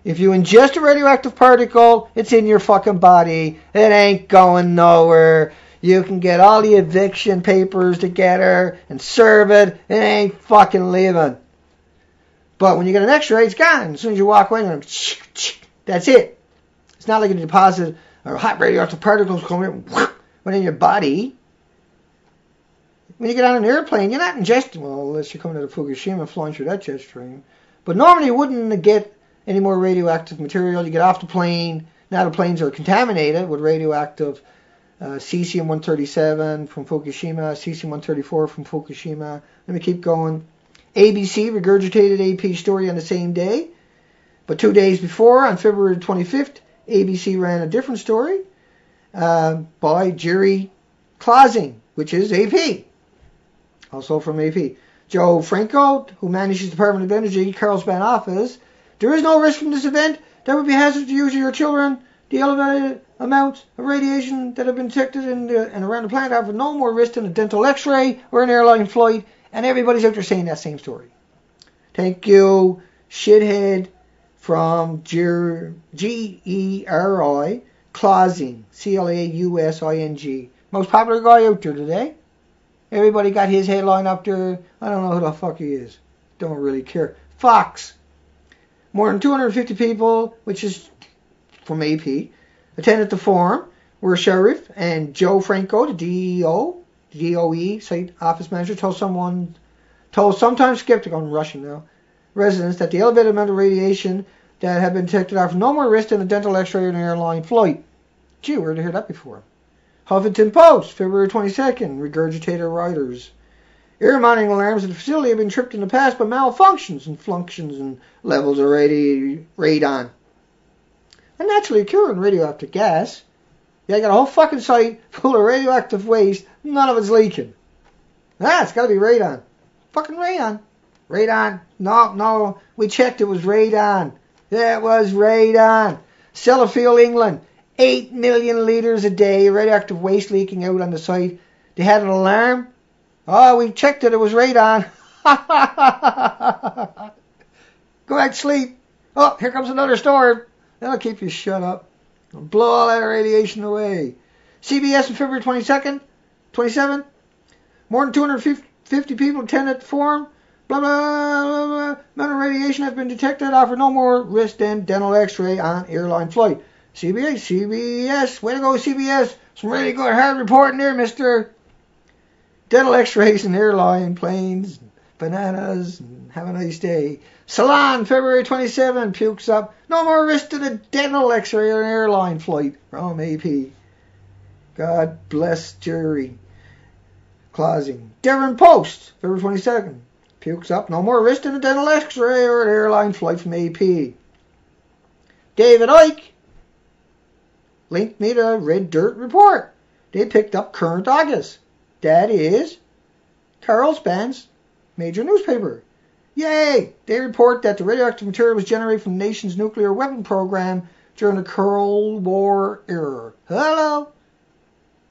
If you ingest a radioactive particle, it's in your fucking body. It ain't going nowhere. You can get all the eviction papers together and serve it. It ain't fucking leaving. But when you get an x-ray, it's gone. As soon as you walk away, that's it. It's not like a deposit or hot radioactive particles coming in your body. When you get on an airplane, you're not ingesting, well, unless you're coming out of Fukushima and flying through that jet stream. But normally you wouldn't get any more radioactive material. You get off the plane. Now the planes are contaminated with radioactive cesium-137 from Fukushima, cesium-134 from Fukushima. Let me keep going. ABC regurgitated AP story on the same day. But 2 days before, on February 25th, ABC ran a different story by Jerry Clausing, which is AP. Also from AP. Joe Franco, who manages the Department of Energy, Carlsbad office. There is no risk from this event. That would be hazardous to you or your children. The elevated amounts of radiation that have been detected in and around the planet offer no more risk than a dental x-ray or an airline flight. And everybody's out there saying that same story. Thank you, shithead from G-E-R-I, Clausing, C-L-A-U-S-I-G. Most popular guy out there today. Everybody got his headline up there. I don't know who the fuck he is. Don't really care. Fox. More than 250 people, which is from AP, attended the forum, where Sheriff and Joe Franco, the DOE site office manager, told sometimes skeptical, I'm Russian now, residents that the elevated amount of radiation that had been detected offer no more risk than a dental x-ray or an airline flight. Gee, where did I hear that before? Huffington Post, February 22nd, regurgitator writers. Air monitoring alarms at the facility have been tripped in the past by malfunctions and functions and levels of radon. A naturally occurring radioactive gas. Yeah, I got a whole fucking site full of radioactive waste. None of it's leaking. It's got to be radon. Fucking radon. Radon. No. We checked. It was radon. Yeah, it was radon. Sellafield, England. 8 million litres a day of radioactive waste leaking out on the site. They had an alarm. Oh, we checked it. It was radon. Go back to sleep. Oh, here comes another storm. That'll keep you shut up. It'll blow all that radiation away. CBS on February 27th. More than 250 people attended the forum. Blah, blah, blah, blah. Amount of radiation has been detected. Offer no more risk than dental x-ray on airline flight. CBS. Way to go, CBS. Some really good hard reporting there, mister. Dental x-rays in airline planes, bananas, and have a nice day. Salon, February 27, pukes up. No more risk to the dental x-ray on an airline flight from AP. God bless Jerry. Closing. Devon Post, February 22nd, pukes up. No more risk to the dental x-ray or an airline flight from AP. David Icke linked me to Red Dirt Report. They picked up current August. That is Carlsbad's major newspaper. Yay! They report that the radioactive material was generated from the nation's nuclear weapon program during the Cold War era. Hello?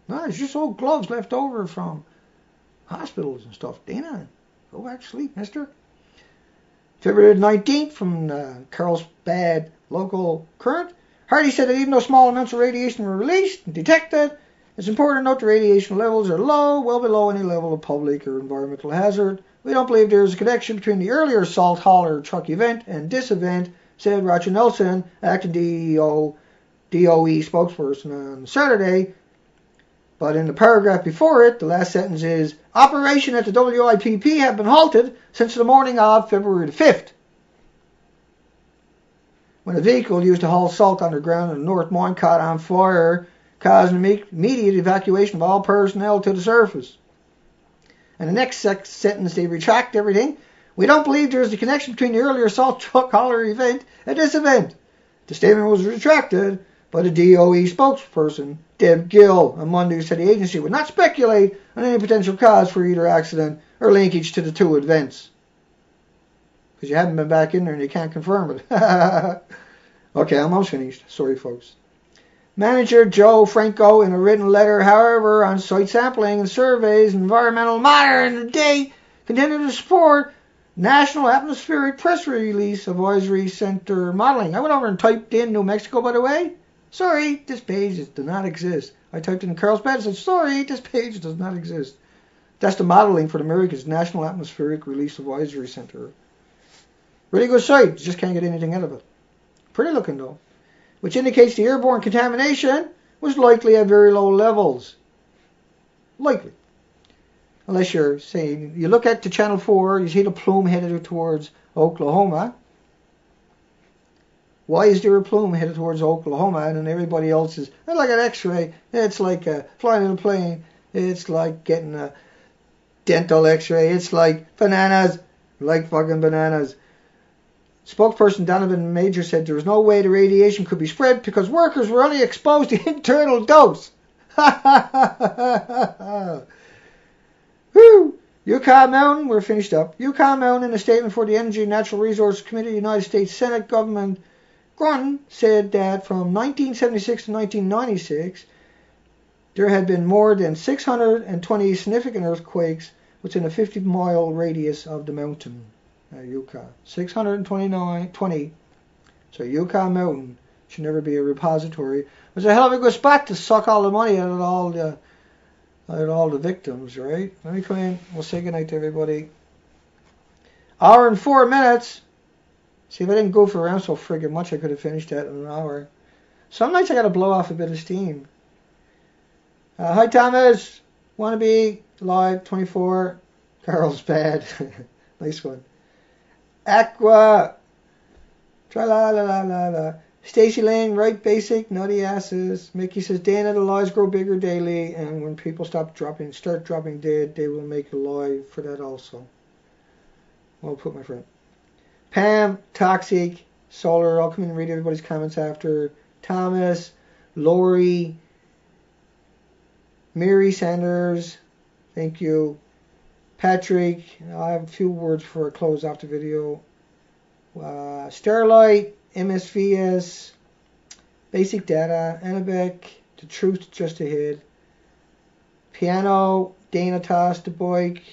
No, it's just old gloves left over from hospitals and stuff. Dana, go back to sleep, mister. February 19th from Carlsbad local current. Hardy said that even though small amounts of radiation were released and detected, it's important to note the radiation levels are low, well below any level of public or environmental hazard. We don't believe there is a connection between the earlier salt hauler truck event and this event, said Roger Nelson, acting DOE spokesperson on Saturday. But in the paragraph before it, the last sentence is, operation at the WIPP have been halted since the morning of February the 5th. When a vehicle used to haul salt underground in the North Mine caught on fire, causing immediate evacuation of all personnel to the surface. And the next sentence, they retract everything. We don't believe there is a connection between the earlier salt truck hauler event and this event. The statement was retracted by the DOE spokesperson, Deb Gill, on Monday, who said the agency would not speculate on any potential cause for either accident or linkage to the two events. Because you haven't been back in there and you can't confirm it. Okay, I'm almost finished. Sorry, folks. Manager Joe Franco, in a written letter, however, on site sampling and surveys, environmental matter in the day, continued to support National Atmospheric Press Release Advisory Center modeling. I went over and typed in New Mexico, by the way. Sorry, this page does not exist. I typed in Carlsbad and said, sorry, this page does not exist. That's the modeling for the America's National Atmospheric Release Advisory Center. Really good site, just can't get anything out of it. Pretty looking, though. Which indicates the airborne contamination was likely at very low levels. Likely. Unless you're saying, you look at the Channel 4, you see the plume headed towards Oklahoma. Why is there a plume headed towards Oklahoma and then everybody else is, it's like an x-ray, it's like flying in a plane, it's like getting a dental x-ray, it's like bananas, like fucking bananas. Spokesperson Donovan Major said there was no way the radiation could be spread because workers were only exposed to internal dose. Woo! Utah Mountain, we're finished up. Utah Mountain, in a statement for the Energy and Natural Resources Committee of the United States Senate, Government Grun said that from 1976 to 1996, there had been more than 620 significant earthquakes within a 50-mile radius of the mountain. Yucca. 620. So Yucca Mountain should never be a repository. It was a hell of a good spot to suck all the money out of all the victims, right? Let me come in. We'll say goodnight to everybody. Hour and 4 minutes. See, if I didn't goof around so friggin' much, I could have finished that in an hour. Some nights I got to blow off a bit of steam. Hi, Thomas. Wannabe Live 24. Carlsbad. Nice one. Aqua. Tra la la la la la. Stacy Lane, right basic, nutty asses. Mickey says, Dana, the lies grow bigger daily, and when people start dropping dead, they will make a lie for that also. Well put, my friend. Pam, Toxic, Solar, I'll come in and read everybody's comments after. Thomas, Lori, Mary Sanders, thank you. Patrick, I have a few words before I close off the video. Starlight, MSVS, Basic Data, Annabek, The Truth Just Ahead, Piano, Dana Toss, The Bike,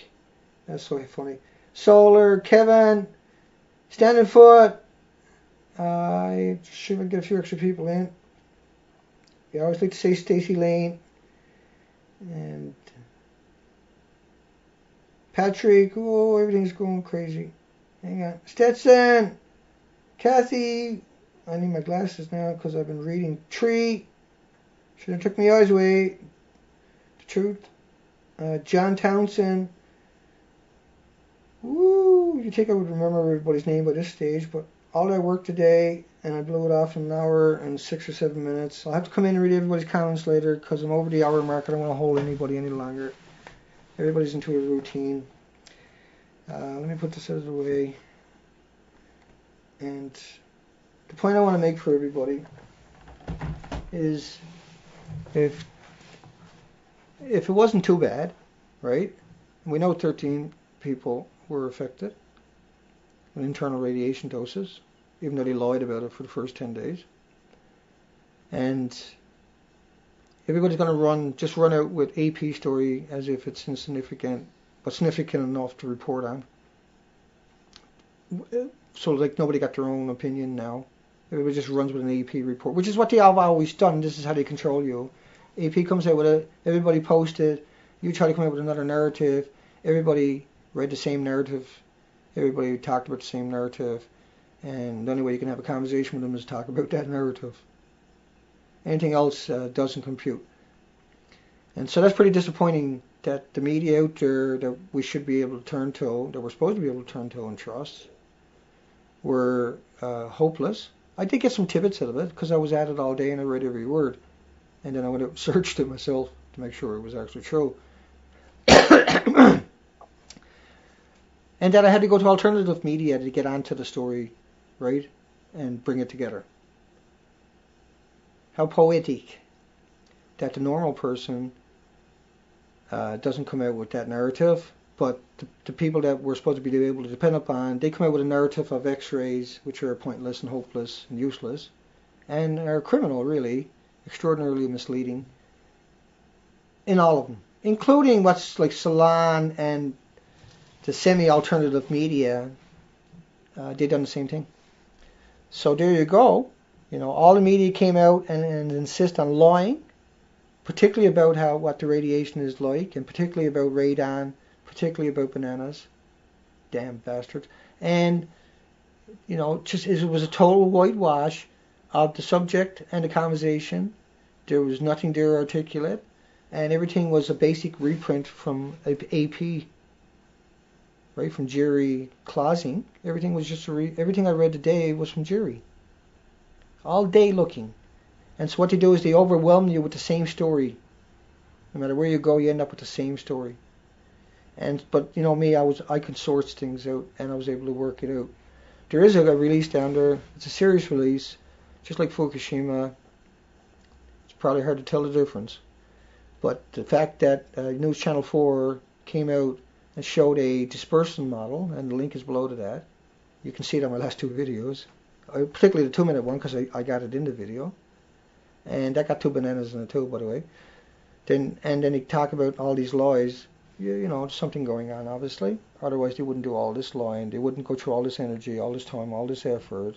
that's so funny. Solar, Kevin, Standing Foot, I should get a few extra people in. I always like to say Stacy Lane, and Patrick, oh, everything's going crazy. Hang on. Stetson, Kathy, I need my glasses now because I've been reading. Tree, should have took my eyes away. The Truth. John Townsend. Woo, you think I would remember everybody's name by this stage, but all that work today, and I blew it off in an hour and 6 or 7 minutes. I'll have to come in and read everybody's comments later because I'm over the hour mark. I don't want to hold anybody any longer. Everybody's into a routine. Let me put this out of the way. And the point I want to make for everybody is if it wasn't too bad, right? We know 13 people were affected with internal radiation doses, even though they lied about it for the first 10 days. And everybody's going to run out with AP story as if it's insignificant, but significant enough to report on. So like nobody got their own opinion now. Everybody just runs with an AP report, which is what they have always done. This is how they control you. AP comes out with it, everybody posted, you try to come up with another narrative, everybody read the same narrative, everybody talked about the same narrative, and the only way you can have a conversation with them is talk about that narrative. Anything else doesn't compute. And so that's pretty disappointing that the media out there that we should be able to turn to, that we're supposed to be able to turn to and trust, were hopeless. I did get some tidbits out of it because I was at it all day and I read every word. And then I went out and searched it myself to make sure it was actually true. And that I had to go to alternative media to get onto the story, right? And bring it together. How poetic that the normal person doesn't come out with that narrative, but the people that we're supposed to be able to depend upon, they come out with a narrative of x-rays, which are pointless and hopeless and useless, and are criminal, really, extraordinarily misleading in all of them, including what's like Salon and the semi-alternative media. They've done the same thing. So there you go. You know, all the media came out and insist on lying, particularly about what the radiation is like, and particularly about radon, particularly about bananas. Damn bastards. And, you know, just it was a total whitewash of the subject and the conversation. There was nothing there articulate, and everything was a basic reprint from AP, right, from Jerry Clausing. Everything was just everything I read today was from Jerry. All day looking. And so what they do is they overwhelm you with the same story. No matter where you go, you end up with the same story. But you know me, I could source things out and I was able to work it out. There is a release down there. It's a serious release, just like Fukushima. It's probably hard to tell the difference. But the fact that News Channel 4 came out and showed a dispersion model, and the link is below to that. You can see it on my last two videos. Particularly the 2-minute one, because I got it in the video. And that got 2 bananas in it too, by the way. And then they talk about all these lies. You know, something going on, obviously. Otherwise, they wouldn't do all this lying. They wouldn't go through all this energy, all this time, all this effort,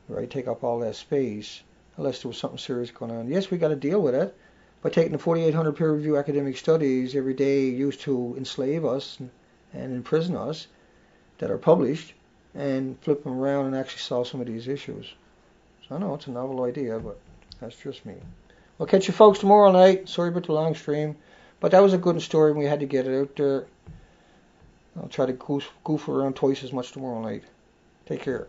right? Take up all that space, unless there was something serious going on. Yes, we got to deal with it by taking the 4,800 peer-reviewed academic studies every day used to enslave us and imprison us that are published, and flip them around and actually solve some of these issues. So I know it's a novel idea, but that's just me. I'll catch you folks tomorrow night. Sorry about the long stream, but that was a good story and we had to get it out there. I'll try to goof around twice as much tomorrow night. Take care.